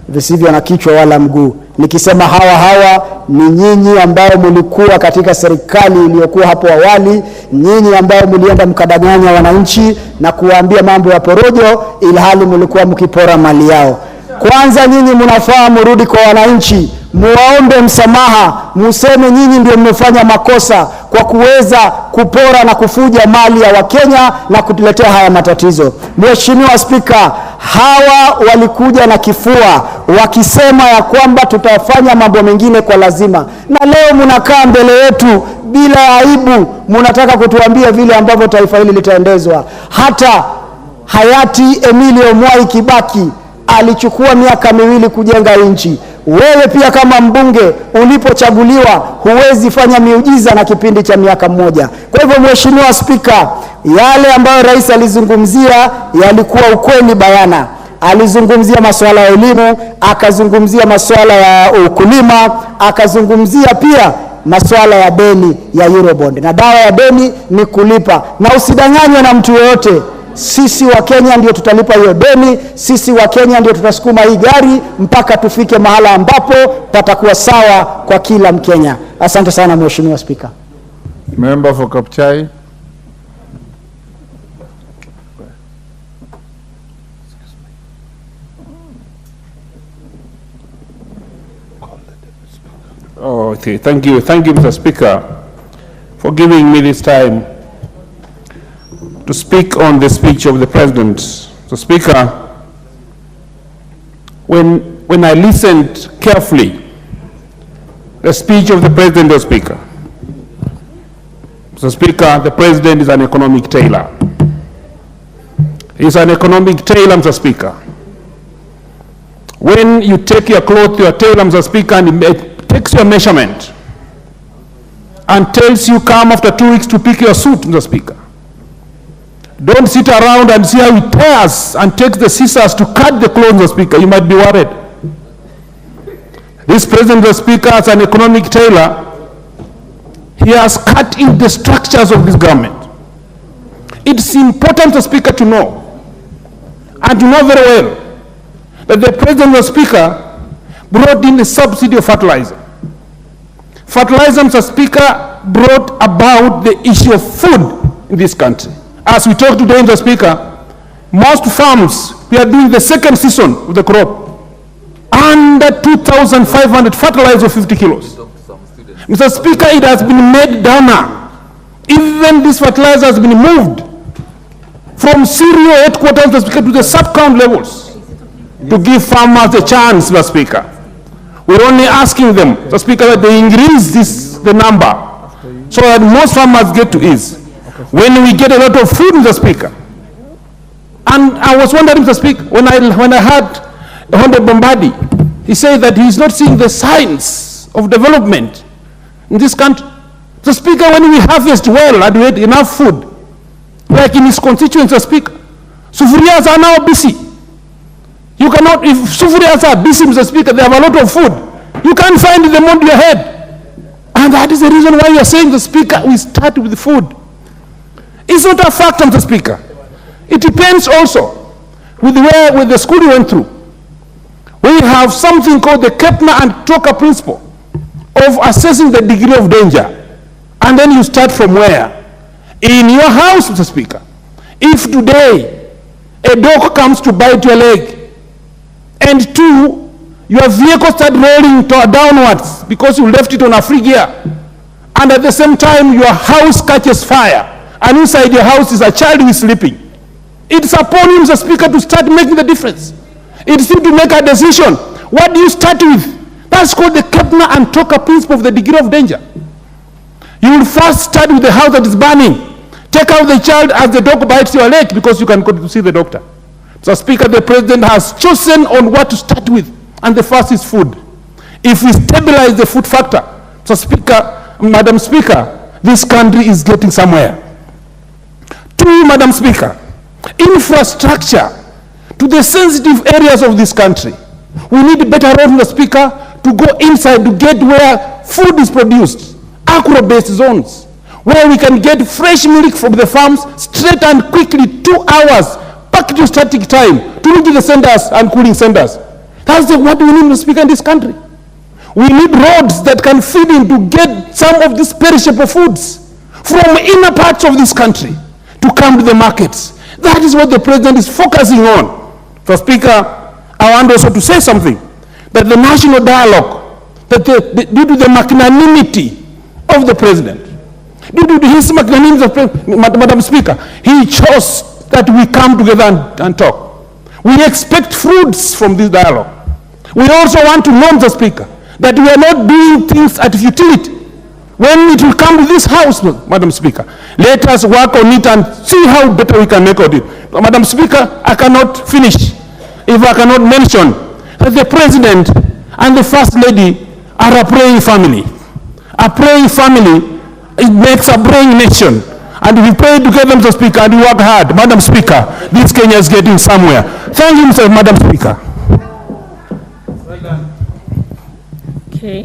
visivyo na kichwa wala mguu. Nikisema hawa ni nyinyi ambao mlikuwa katika serikali iliyokuwa hapo awali, nyinyi ambao mlienda mkadanganya wananchi na kuwaambia mambo ya porojo ilhali mlikuwa mkipora mali yao. Kwanza nyinyi mnafaa mrudi kwa wananchi, muwaombe msamaha, museme nyinyi ndio mmefanya makosa kwa kuweza kupora na kufuja mali ya Wakenya na kutuletea haya matatizo. Mheshimiwa Speaker, hawa walikuja na kifua wakisema ya kwamba tutafanya mambo mengine kwa lazima, na leo mnakaa mbele yetu bila aibu, mnataka kutuambia vile ambavyo taifa hili litaendezwa. Hata hayati Emilio Mwai Kibaki alichukua miaka 2 kujenga nchi. Wewe pia kama mbunge ulipochaguliwa huwezi fanya miujiza na kipindi cha miaka 1. Kwa hivyo Mheshimiwa Speaker, yale ambayo rais alizungumzia yalikuwa ukweli bayana. Alizungumzia masuala ya elimu, akazungumzia masuala ya ukulima, akazungumzia pia masuala ya deni ya Eurobond. Na dawa ya deni ni kulipa, na usidanganywe na mtu yoyote. Sisi wa Kenya ndio tutalipa hiyo deni, sisi wa Kenya ndio tutasukuma hii gari mpaka tufike mahala ambapo patakuwa sawa kwa kila Mkenya. Asante sana Mheshimiwa Speaker. Member for Kapchai. Oh, okay. Thank you, Mr. Speaker, for giving me this time to speak on the speech of the President. So, Speaker, when I listened carefully the speech of the President, Speaker, so Speaker, the President is an economic tailor. He's an economic tailor, Mr. Speaker. When you take your cloth to your tailor, Mr. Speaker, and he takes your measurement and tells you come after 2 weeks to pick your suit, Mr. Speaker. Don't sit around and see how he tears and takes the scissors to cut the clothes, Mr. Speaker. You might be worried. This President, Mr. Speaker, as an economic tailor, he has cut in the structures of this government. It's important, Mr. Speaker, to know, and to know very well, that the President, Mr. Speaker, brought in the subsidy of fertilizer. Fertilizer, Mr. Speaker, brought about the issue of food in this country. As we talk today, Mr. Speaker, most farms, we are doing the second season of the crop. Under 2,500 fertilizer of 50 kilos. Mr. Speaker, it has been made downer. Even this fertilizer has been moved from cereal headquarters, Mr. Speaker, to the sub-count levels to give farmers a chance, Mr. Speaker. We're only asking them, Mr. Speaker, that they increase the number so that most farmers get to ease. When we get a lot of food, Mr. Speaker. And I was wondering, Mr. Speaker, when I heard Honorable Bombadi, he said that he is not seeing the signs of development in this country. Mr. Speaker, when we harvest well and we have enough food, like in his constituency, Mr. Speaker, Sufurias are now busy. You cannot, if Sufurias are busy, Mr. Speaker, they have a lot of food. You can't find them on your head. And that is the reason why you are saying, the Speaker, we start with food. It's not a fact, Mr. Speaker. It depends also with the school you went through. We have something called the Kepner and Toka principle of assessing the degree of danger. And then you start from where? In your house, Mr. Speaker. If today a dog comes to bite your leg, and two, your vehicle starts rolling downwards because you left it on a free gear, and at the same time your house catches fire, and inside your house is a child who is sleeping, it's upon you, Mr. Speaker, to start making the difference. It's you to make a decision. What do you start with? That's called the Kepner and Toka principle of the degree of danger. You will first start with the house that is burning. Take out the child as the dog bites your leg because you can go to see the doctor. So, Speaker, the President has chosen on what to start with, and the first is food. If we stabilize the food factor, so Speaker, Madam Speaker, this country is getting somewhere. Two, Madam Speaker, infrastructure to the sensitive areas of this country. We need better roads, Mr. Speaker, to go inside to get where food is produced, agro-based zones, where we can get fresh milk from the farms straight and quickly, 2 hours, back to static time, to reach the centers and cooling centers. That's what we need, Mr. Speaker, in this country. We need roads that can feed in to get some of these perishable foods from inner parts of this country to come to the markets. That is what the President is focusing on. So, Speaker, I want also to say something, that the national dialogue, that due to the magnanimity of the President, due to his magnanimity, Madam Speaker, he chose that we come together and talk. We expect fruits from this dialogue. We also want to know, Mr. Speaker, that we are not doing things at futility. When it will come to this house, Madam Speaker, let us work on it and see how better we can make of it. Madam Speaker, I cannot finish if I cannot mention that the President and the First Lady are a praying family. A praying family, it makes a praying nation. And we pray together, Mr. Speaker, and we work hard. Madam Speaker, this Kenya is getting somewhere. Thank you, Madam Speaker. Well done. Okay,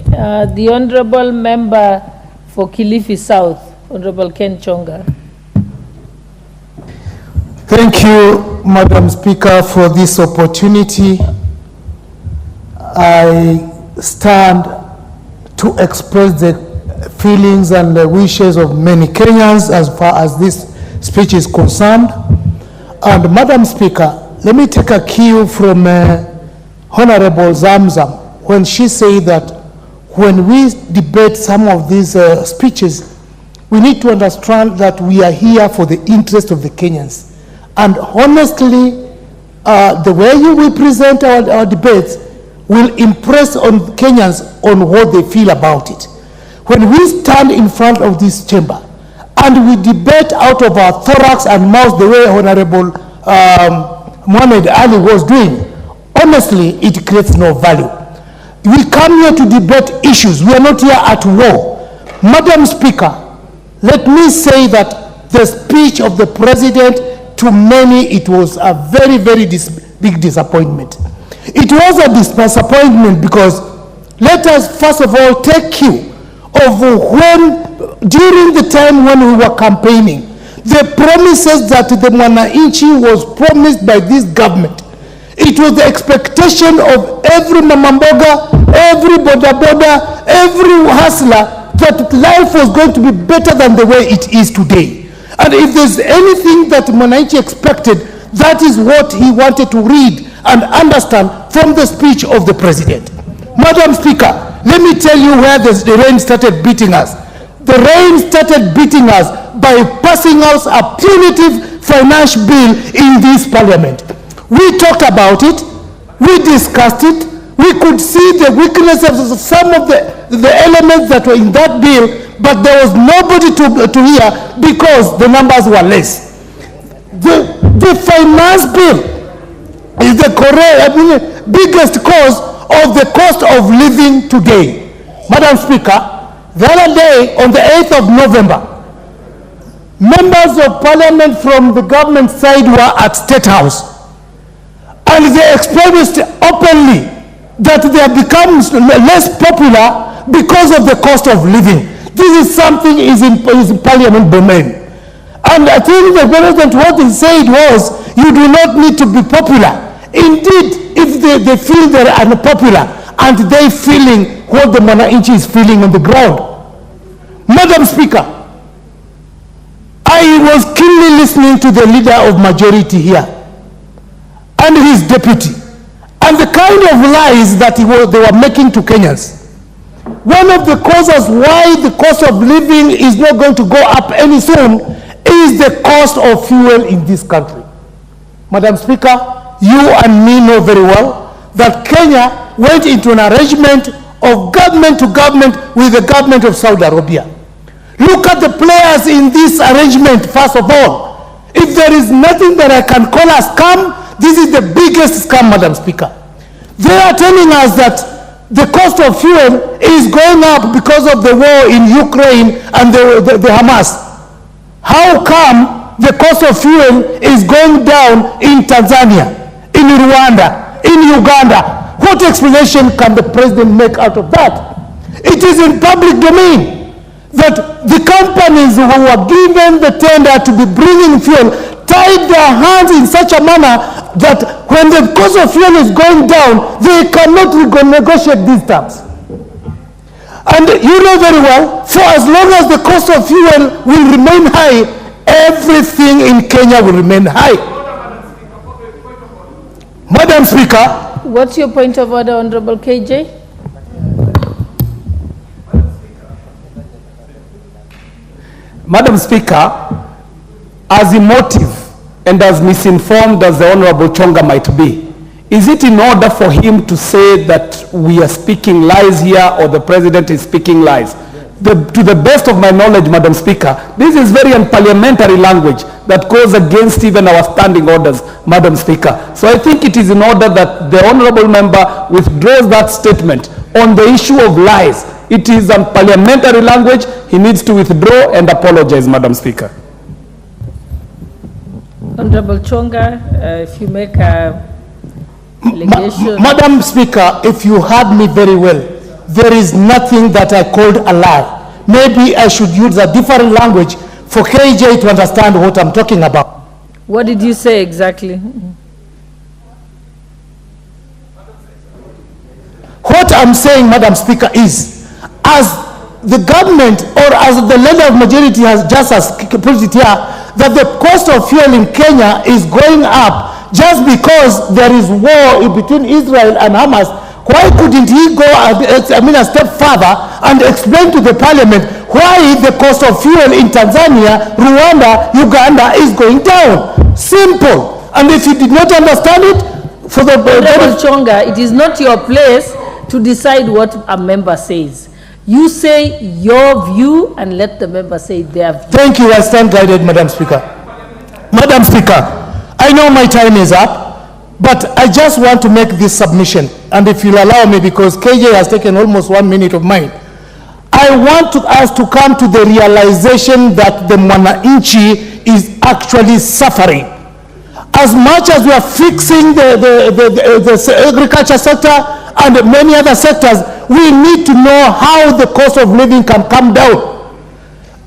the Honorable Member for Kilifi South, Honorable Ken Chonga. Thank you, Madam Speaker, for this opportunity. I stand to express the feelings and the wishes of many Kenyans as far as this speech is concerned. And Madam Speaker, let me take a cue from Honorable Zamzam when she said that when we debate some of these speeches, we need to understand that we are here for the interest of the Kenyans. And honestly, the way we present our debates will impress on Kenyans on what they feel about it. When we stand in front of this chamber and we debate out of our thorax and mouth the way Honorable Mohamed Ali was doing, honestly, it creates no value. We come here to debate issues. We are not here at war. Madam Speaker, let me say that the speech of the President, to many, it was a very, very big disappointment. It was a disappointment because let us first of all take cue of when, during the time when we were campaigning, the promises that the Mwananchi was promised by this government. It was the expectation of every mamamboga, every boda, every hustler, that life was going to be better than the way it is today. And if there's anything that Mwananchi expected, that is what he wanted to read and understand from the speech of the President. Madam Speaker, let me tell you where the rain started beating us. The rain started beating us by passing us a punitive finance bill in this parliament. We talked about it, we discussed it, we could see the weaknesses of some of the elements that were in that bill, but there was nobody to hear because the numbers were less. The finance bill is the biggest cause of the cost of living today. Madam Speaker, the other day on the 8th of November, members of parliament from the government side were at State House, and they expressed openly that they have become less popular because of the cost of living. This is something is in parliament domain. And I think the president, what he said was, you do not need to be popular. Indeed, if they feel they're unpopular, and they feeling what the Mwananchi is feeling on the ground. Madam Speaker, I was keenly listening to the leader of majority here and his deputy, and the kind of lies that they were making to Kenyans. One of the causes why the cost of living is not going to go up any soon is the cost of fuel in this country. Madam Speaker, you and me know very well that Kenya went into an arrangement of government to government with the government of Saudi Arabia. Look at the players in this arrangement, first of all. If there is nothing that I can call a scam, this is the biggest scam, Madam Speaker. They are telling us that the cost of fuel is going up because of the war in Ukraine and the Hamas. How come the cost of fuel is going down in Tanzania, in Rwanda, in Uganda? What explanation can the president make out of that? It is in public domain that the companies who were given the tender to be bringing fuel tied their hands in such a manner that when the cost of fuel is going down, they cannot negotiate these terms. And you know very well, for as long as the cost of fuel will remain high, everything in Kenya will remain high. Madam Speaker. What's your point of order, Honorable KJ? Madam Speaker, as emotive and as misinformed as the Honorable Chonga might be, is it in order for him to say that we are speaking lies here or the president is speaking lies? To the best of my knowledge, Madam Speaker, this is very unparliamentary language that goes against even our standing orders, Madam Speaker. So I think it is in order that the honorable member withdraws that statement on the issue of lies. It is unparliamentary language. He needs to withdraw and apologize, Madam Speaker. Honorable Chonga, if you make a allegation. Madam Speaker, if you heard me very well, there is nothing that I called a lie. Maybe I should use a different language for KJ to understand what I'm talking about. What did you say exactly? What I'm saying, Madam Speaker, is as the government or as the leader of majority has just put it here, that the cost of fuel in Kenya is going up just because there is war between Israel and Hamas. Why couldn't he go a step further and explain to the parliament why the cost of fuel in Tanzania, Rwanda, Uganda is going down? Simple. And if you did not understand it, for the Honorable Chonga, it is not your place to decide what a member says. You say your view and let the member say their view. Thank you. I stand guided, Madam Speaker. Madam Speaker, I know my time is up. But I just want to make this submission, and if you'll allow me, because KJ has taken almost 1 minute of mine, I want us to come to the realization that the Mwananchi is actually suffering. As much as we are fixing the agriculture sector and many other sectors, we need to know how the cost of living can come down.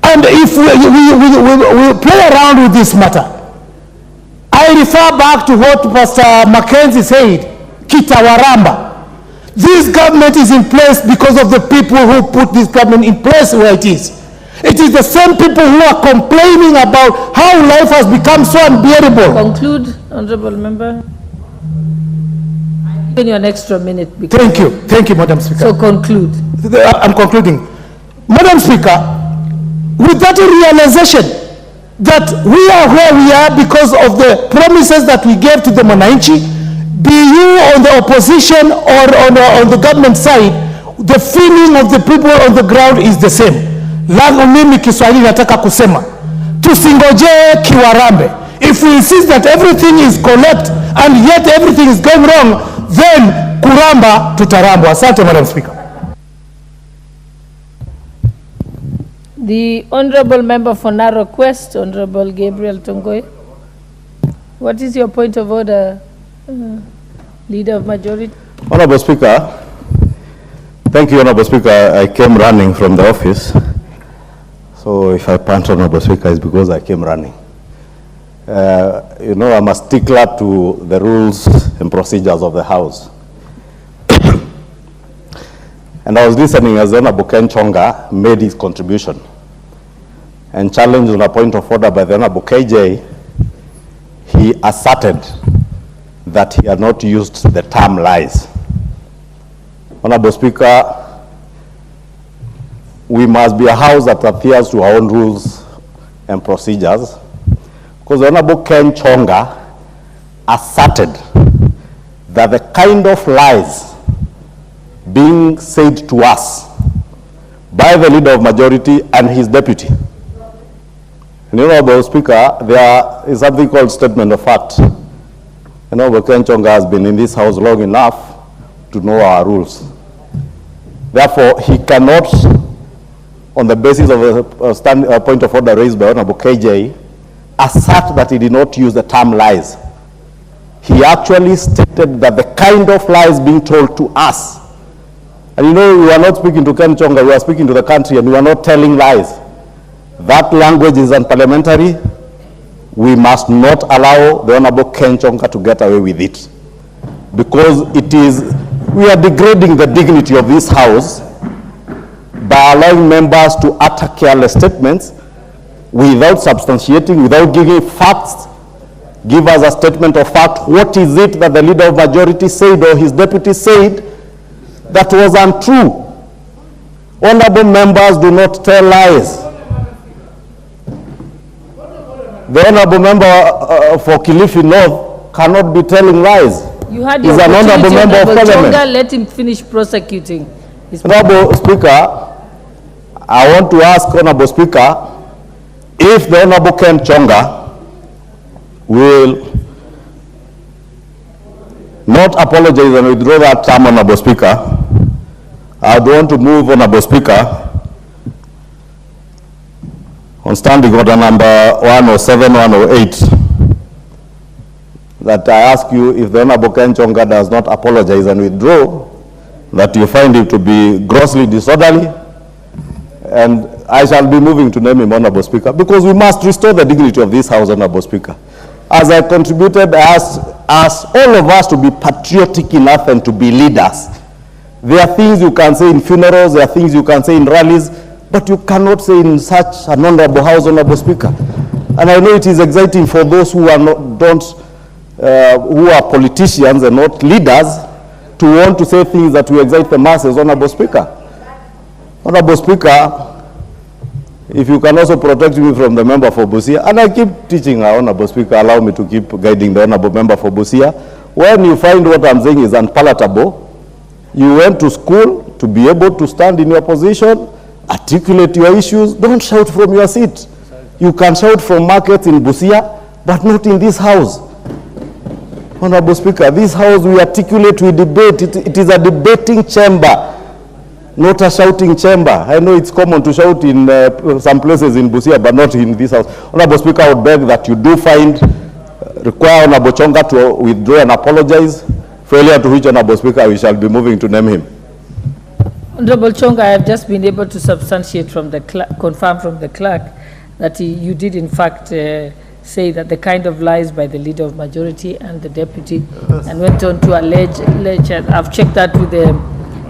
And if we play around with this matter, I refer back to what Pastor Mackenzie said, Kitawaramba. This government is in place because of the people who put this government in place where it is. It is the same people who are complaining about how life has become so unbearable. Conclude, Honorable Member. I'll give you an extra minute. Thank you. Thank you, Madam Speaker. So conclude. I'm concluding. Madam Speaker, with that realization that we are where we are because of the promises that we gave to the Mwananchi, be you on the opposition or on the government side, the feeling of the people on the ground is the same. Langu mimi Kiswahili nataka kusema, tusingoje kiwarambe. If we insist that everything is correct and yet everything is going wrong, then kuramba tutarambwa. Asante, Madam Speaker. The Honorable Member for Narok West, Honorable Gabriel Tongoi. What is your point of order, Leader of Majority? Honorable Speaker, thank you, Honorable Speaker. I came running from the office. So if I pant, Honorable Speaker, it's because I came running. You know, I'm a stickler to the rules and procedures of the House. And I was listening as Honorable Ken Chonga made his contribution and challenged on a point of order by the Honorable KJ. He asserted that he had not used the term lies. Honorable Speaker, we must be a house that adheres to our own rules and procedures, because the Honorable Ken Chonga asserted that the kind of lies being said to us by the Leader of Majority and his deputy. And Honorable Speaker, there is something called statement of fact. Honorable Ken Chonga has been in this house long enough to know our rules. Therefore, he cannot, on the basis of a point of order raised by Honorable KJ, assert that he did not use the term lies. He actually stated that the kind of lies being told to us, and you know, we are not speaking to Ken Chonga, we are speaking to the country, and we are not telling lies. That language is unparliamentary. We must not allow the Honorable Ken Chonga to get away with it, because we are degrading the dignity of this House by allowing members to utter careless statements without substantiating, without giving facts. Give us a statement of fact. What is it that the Leader of Majority said or his deputy said that was untrue? Honorable members do not tell lies. The Honorable Member for Kilifi North cannot be telling lies. You had He's your an honorable member of parliament. Chonga, let him finish prosecuting. Honorable Speaker, I want to ask Honorable Speaker if the Honorable Ken Chonga will not apologize and withdraw that term, Honorable Speaker. I want to move, Honorable Speaker, on standing order number 107, 108, that I ask you, if the Honorable Ken Chonga does not apologize and withdraw, that you find him to be grossly disorderly, and I shall be moving to name him Honorable Speaker, because we must restore the dignity of this House, Honorable Speaker. As I contributed, I asked all of us to be patriotic enough and to be leaders. There are things you can say in funerals, there are things you can say in rallies, but you cannot say in such an honorable House, Honorable Speaker. And I know it is exciting for those who are who are politicians and not leaders to want to say things that will excite the masses, Honorable Speaker. Honorable Speaker, if you can also protect me from the member for Busia, and I keep teaching our Honorable Speaker, allow me to keep guiding the Honorable member for Busia. When you find what I'm saying is unpalatable, you went to school to be able to stand in your position, articulate your issues. Don't shout from your seat. You can shout from markets in Busia, but not in this House. Honorable Speaker, this House, we articulate, we debate. It is a debating chamber, not a shouting chamber. I know it's common to shout in some places in Busia, but not in this House. Honorable Speaker, I would beg that you do require Honorable Chonga to withdraw and apologize, failure to which, Honorable Speaker, we shall be moving to name him. Honorable Chonga, I have just been able to substantiate from the confirm from the clerk that you did in fact say that the kind of lies by the Leader of Majority and the deputy, and went on to allege I've checked that with them.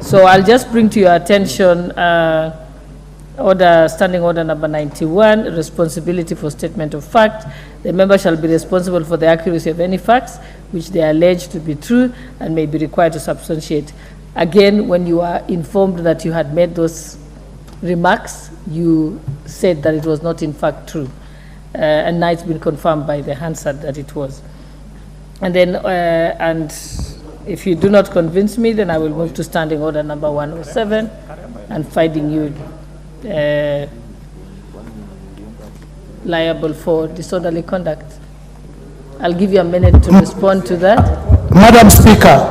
So I'll just bring to your attention standing order number 91, responsibility for statement of fact. The member shall be responsible for the accuracy of any facts which they are alleged to be true and may be required to substantiate. Again, when you are informed that you had made those remarks, you said that it was not in fact true. And now it's been confirmed by the Hansard that it was. And then, and if you do not convince me, then I will move to standing order number 107 and finding you liable for disorderly conduct. I'll give you a minute to respond to that. Madam Speaker,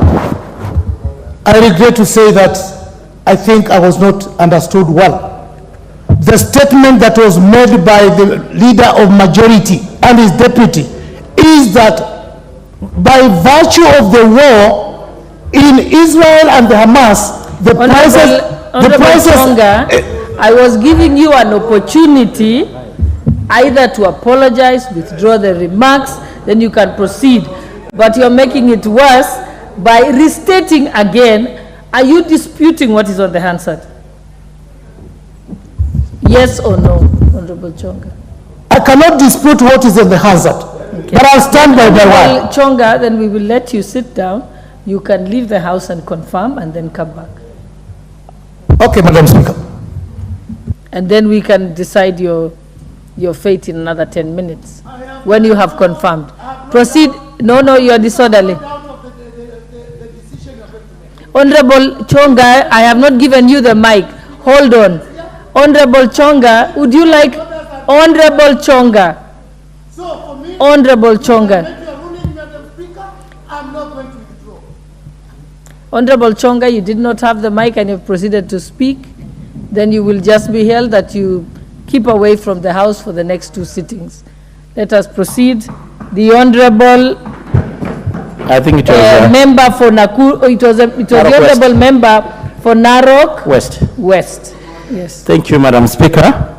I regret to say that I think I was not understood well. the statement that was made by the leader of majority and his deputy is that by virtue of the war in Israel and the Hamas, the prices... I was giving you an opportunity either to apologize, withdraw the remarks, then you can proceed. But you're making it worse by restating again. Are you disputing what is on the Hansard? Yes or no, Honorable Chonga? I cannot dispute what is on the Hansard, okay. But I'll stand by my word. Chonga, then we will let you sit down. You can leave the house and confirm and then come back. Okay, Madam Speaker. And then we can decide your fate in another 10 minutes when you have confirmed. Proceed. No, you are disorderly. Honorable Chonga, I have not given you the mic. Hold on. Honorable Chonga, would you like... Honorable Chonga. Honorable Chonga. Honorable Chonga, you did not have the mic and you proceeded to speak. Then you will just be held that you keep away from the house for the next 2 sittings. Let us proceed. The Honorable I think it was member for Nakuru. It was the Honorable member for Narok West. Yes. Thank you, Madam Speaker.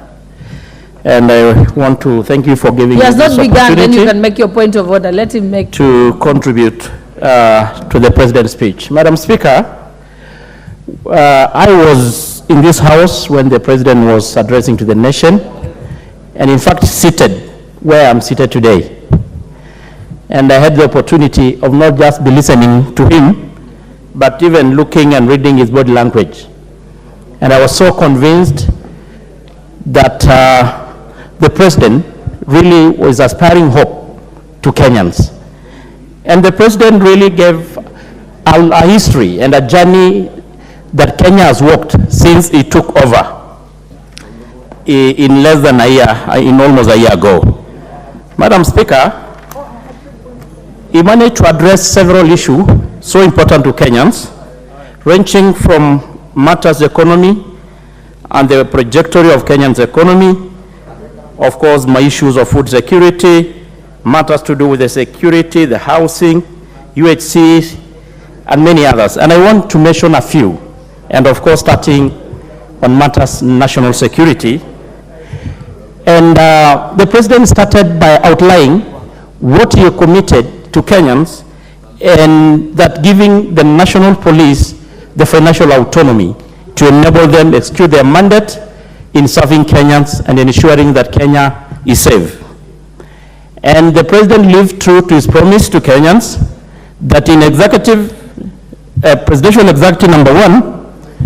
And I want to thank you for giving me this opportunity. He has not begun, then you can make your point of order. Let him make... To contribute to the President's speech. Madam Speaker, I was in this house when the President was addressing to the nation, and in fact seated where I'm seated today. And I had the opportunity of not just be listening to him, but even looking and reading his body language. And I was so convinced that the President really was aspiring hope to Kenyans. And the President really gave a history and a journey that Kenya has walked since he took over in less than a year, in almost a year ago. Madam Speaker, he managed to address several issues so important to Kenyans, ranging from matters economy and the trajectory of Kenya's economy, of course, my issues of food security, matters to do with the security, the housing, UHC, and many others. And I want to mention a few. And of course, starting on matters national security. And the President started by outlining what he committed to Kenyans, and that giving the national police the financial autonomy to enable them to execute their mandate in serving Kenyans and ensuring that Kenya is safe. And the President lived true to his promise to Kenyans that in Presidential Executive Number 1,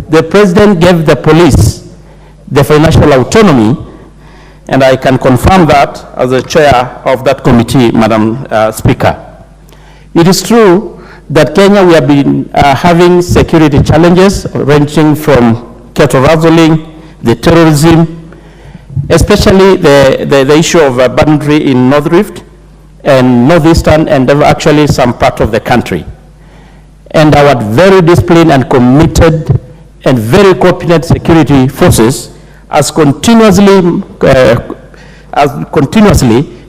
the President gave the police the financial autonomy, and I can confirm that as the chair of that committee, Madam Speaker. It is true that Kenya, we have been having security challenges ranging from cattle rustling, the terrorism, especially the issue of boundary in North Rift and Northeastern and actually some part of the country. And our very disciplined and committed and very competent security forces has continuously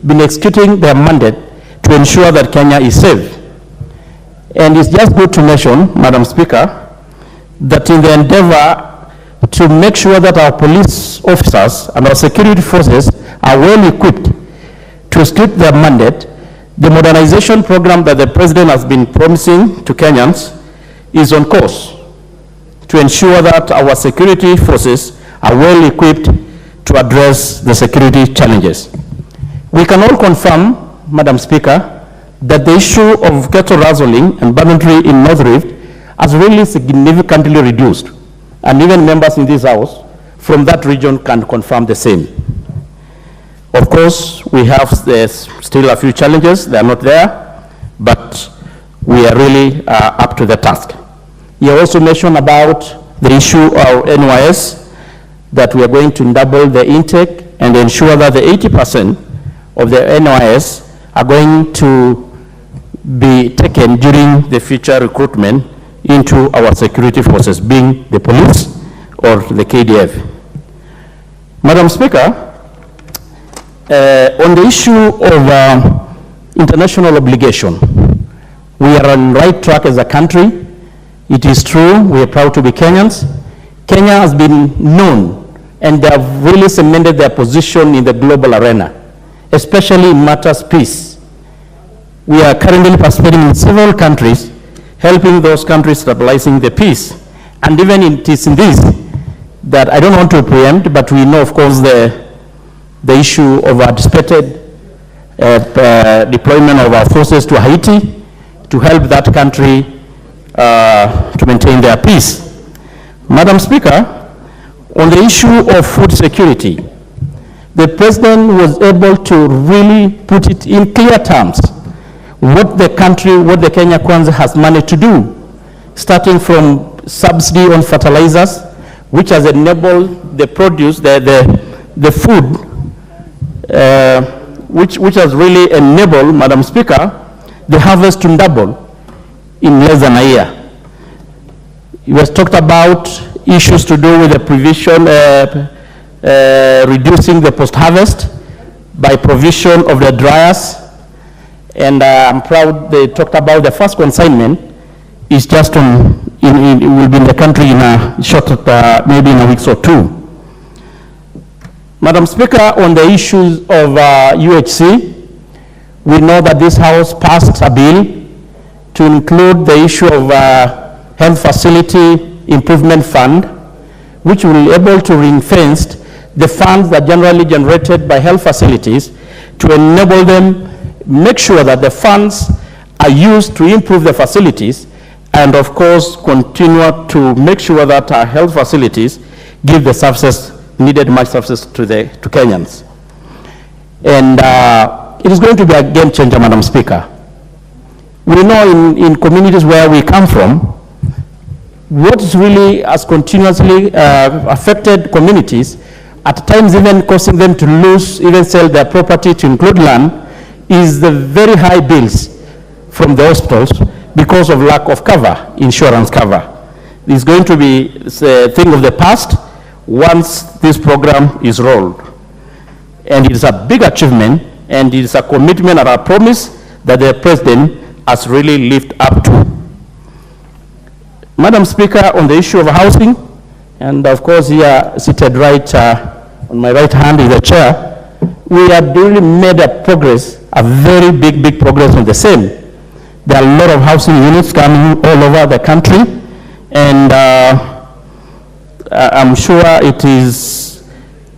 been executing their mandate to ensure that Kenya is safe. And it's just good to mention, Madam Speaker, that in the endeavor to make sure that our police officers and our security forces are well equipped to execute their mandate, the modernization program that the President has been promising to Kenyans is on course to ensure that our security forces are well equipped to address the security challenges. We can all confirm, Madam Speaker, that the issue of cattle rustling and boundary in North Rift has really significantly reduced, and even members in this House from that region can confirm the same. Of course, we have still a few challenges. They are not there, but we are really up to the task. You also mentioned about the issue of NYS, that we are going to double the intake and ensure that the 80% of the NYS are going to be taken during the future recruitment into our security forces, being the police or the KDF. Madam Speaker, on the issue of international obligation, we are on the right track as a country. It is true, we are proud to be Kenyans. Kenya has been known and they have really cemented their position in the global arena, especially in matters peace. We are currently participating in several countries, helping those countries stabilizing the peace. And even it is in this that I don't want to preempt, but we know, of course, the issue of anticipated deployment of our forces to Haiti to help that country to maintain their peace. Madam Speaker, on the issue of food security, the President was able to really put it in clear terms what the country, what the Kenya Kwanza has managed to do, starting from subsidy on fertilizers, which has enabled the produce, the food, which has really enabled, Madam Speaker, the harvest to double in less than a year. It was talked about issues to do with the provision, reducing the post-harvest by provision of the dryers. And I'm proud they talked about the first consignment is just on, it will be in the country in a short, maybe in a week or two. Madam Speaker, on the issues of UHC, we know that this House passed a bill to include the issue of Health Facility Improvement Fund, which will be able to ring-fence the funds that generally generated by health facilities to enable them, make sure that the funds are used to improve the facilities and, of course, continue to make sure that our health facilities give the services, needed much services to Kenyans. And it is going to be a game changer, Madam Speaker. We know in communities where we come from, what really has continuously affected communities, at times even causing them to lose, even sell their property to include land, is the very high bills from the hospitals because of lack of cover, insurance cover. This is going to be a thing of the past once this program is rolled. And it is a big achievement, and it is a commitment and a promise that the President has really lived up to. Madam Speaker, on the issue of housing, and of course here seated right on my right hand is the chair, we have really made a progress, a very big progress on the same. There are a lot of housing units coming all over the country, and I'm sure it is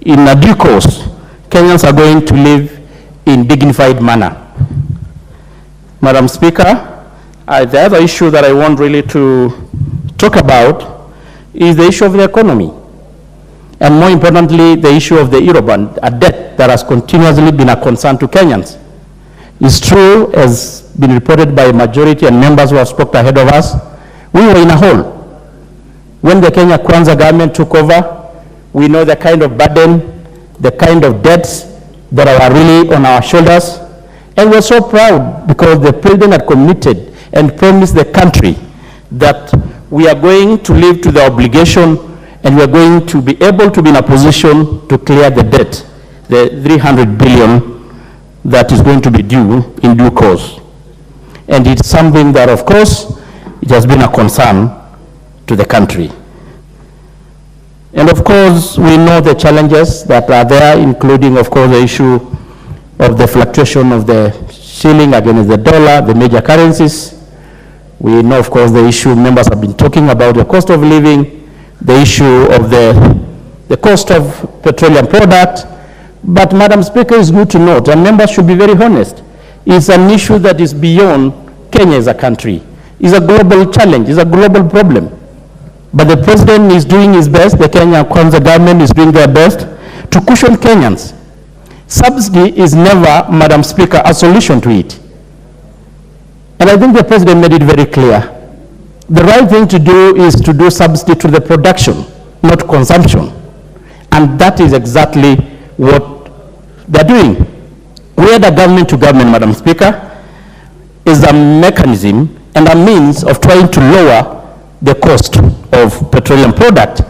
in a due course, Kenyans are going to live in dignified manner. Madam Speaker, the other issue that I want really to talk about is the issue of the economy. And more importantly, the issue of the Eurobond, a debt that has continuously been a concern to Kenyans. It's true, as been reported by majority and members who have spoken ahead of us, we were in a hole. When the Kenya Kwanza government took over, we know the kind of burden, the kind of debts that are really on our shoulders. And we're so proud because the President had committed and promised the country that we are going to live to the obligation and we are going to be able to be in a position to clear the debt, the 300 billion that is going to be due in due course. And it's something that, of course, it has been a concern to the country. And of course, we know the challenges that are there, including, of course, the issue of the fluctuation of the shilling against the dollar, the major currencies. We know, of course, the issue members have been talking about, the cost of living, the issue of the cost of petroleum product. But, Madam Speaker, it's good to note, and members should be very honest, it's an issue that is beyond Kenya as a country. It's a global challenge, it's a global problem. But the President is doing his best, the Kenya Kwanza government is doing their best to cushion Kenyans. Subsidy is never, Madam Speaker, a solution to it. And I think the President made it very clear. The right thing to do is to do subsidy to the production, not consumption. And that is exactly what they're doing. Where the government to government, Madam Speaker, is a mechanism and a means of trying to lower the cost of petroleum product.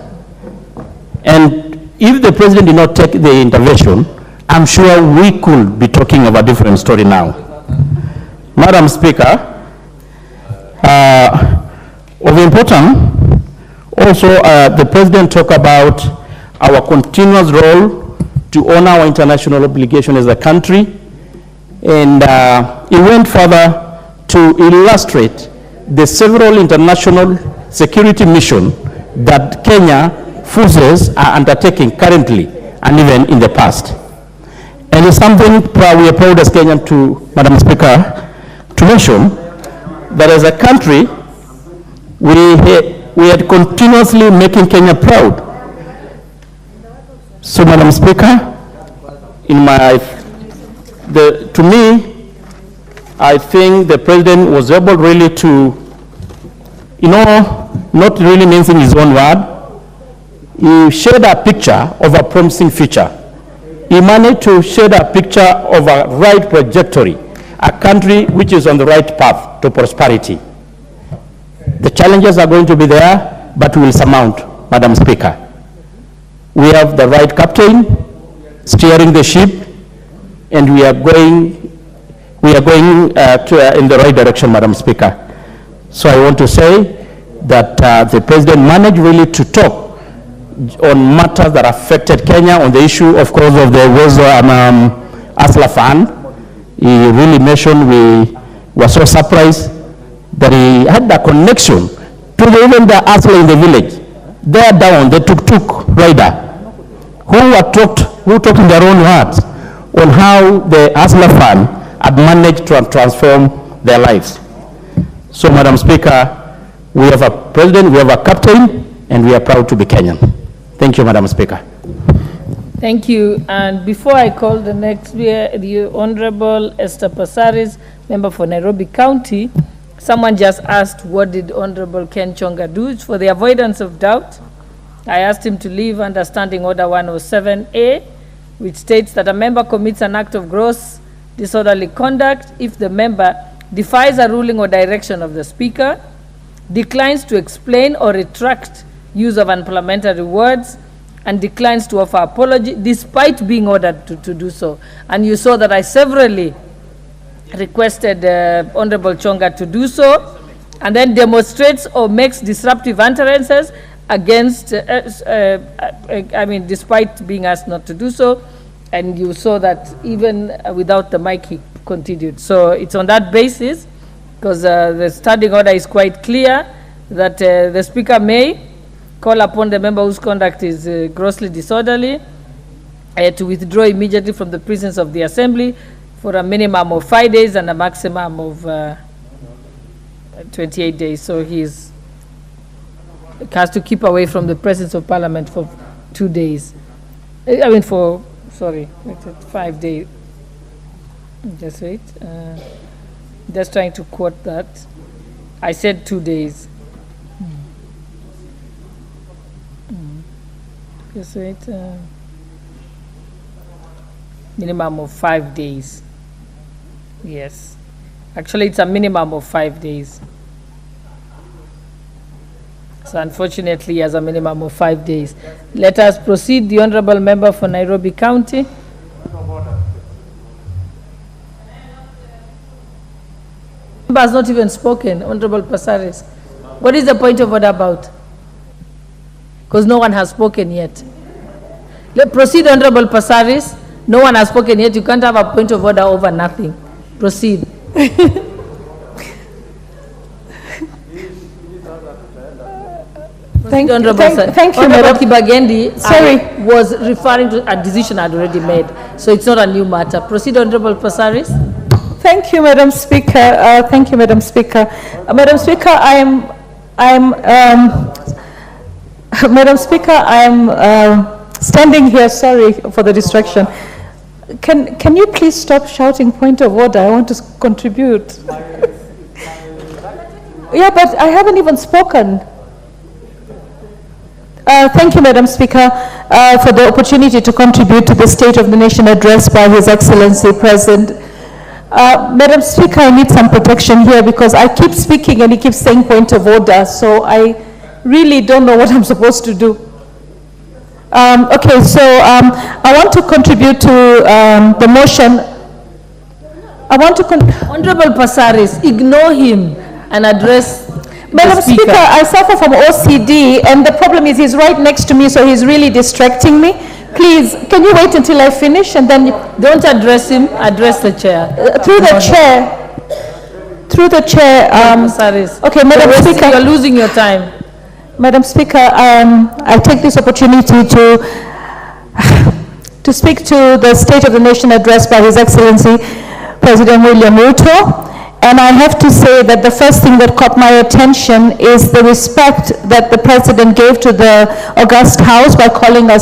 And if the president did not take the intervention, I'm sure we could be talking of a different story now. Madam Speaker, of importance, also the president talked about our continuous role to honor our international obligation as a country, and he went further to illustrate the several international security missions that Kenya forces are undertaking currently and even in the past. And it's something we are proud as Kenyan to, Madam Speaker, to mention that as a country, we are continuously making Kenya proud. So, Madam Speaker, to me, I think the president was able really to, not really mincing his own word, he shared a picture of a promising future. He managed to share a picture of a right trajectory, a country which is on the right path to prosperity. The challenges are going to be there, but we will surmount, Madam Speaker. We have the right captain steering the ship, and we are going in the right direction, Madam Speaker. So I want to say that the president managed really to talk on matters that affected Kenya, on the issue, of course, of the Asla Fund. He really mentioned, we were so surprised that he had the connection to even the Asla in the village. There down, the tuk-tuk rider, who talked in their own words on how the Asla Fund had managed to transform their lives. So, Madam Speaker, we have a president, we have a captain, and we are proud to be Kenyan. Thank you, Madam Speaker. Thank you. And before I call the next, the Honorable Esther Passaris, member for Nairobi County, someone just asked, what did Honorable Ken Chonga do? For the avoidance of doubt, I asked him to leave under Standing Order 107A, which states that a member commits an act of gross disorderly conduct if the member defies a ruling or direction of the Speaker, declines to explain or retract use of unparliamentary words, and declines to offer apology despite being ordered to do so. And you saw that I severally requested Honorable Chonga to do so, and then demonstrates or makes disruptive utterances against, despite being asked not to do so. And you saw that even without the mic, he continued. So it's on that basis, because the standing order is quite clear, that the Speaker may call upon the member whose conduct is grossly disorderly to withdraw immediately from the presence of the Assembly for a minimum of 5 days and a maximum of 28 days. So he has to keep away from the presence of Parliament for 2 days. 5 days. Just wait. Just trying to quote that. I said 2 days. Just wait. Minimum of 5 days. Yes. Actually, it's a minimum of 5 days. So unfortunately, he has a minimum of 5 days. Let us proceed. The Honourable Member for Nairobi County. Member has not even spoken, Honourable Passaris. What is the point of order about? Because no one has spoken yet. Let's proceed, Honourable Passaris. No one has spoken yet. You can't have a point of order over nothing. Proceed. Thank you, Honorable Kibagendi, sorry, was referring to a decision I'd already made, so it's not a new matter. Proceed, Honorable Passaris. Thank you, Madam Speaker. Thank you, Madam Speaker. Madam Speaker, Madam Speaker, I'm standing here. Sorry for the distraction. Can you please stop shouting point of order? I want to contribute. Yeah, but I haven't even spoken. Thank you, Madam Speaker, for the opportunity to contribute to the State of the Nation address by His Excellency President. Madam Speaker, I need some protection here because I keep speaking and he keeps saying point of order, so I really don't know what I'm supposed to do. Okay, so I want to contribute to the motion. Honorable Passaris, ignore him and address Madam Speaker, I suffer from OCD, and the problem is he's right next to me, so he's really distracting me. Please, can you wait until I finish and then... Don't address him, address the chair. Through the chair. Okay, Madam Speaker. You're losing your time. Madam Speaker, I take this opportunity to speak to the State of the Nation address by His Excellency President William Ruto. And I have to say that the first thing that caught my attention is the respect that the President gave to the august House by calling us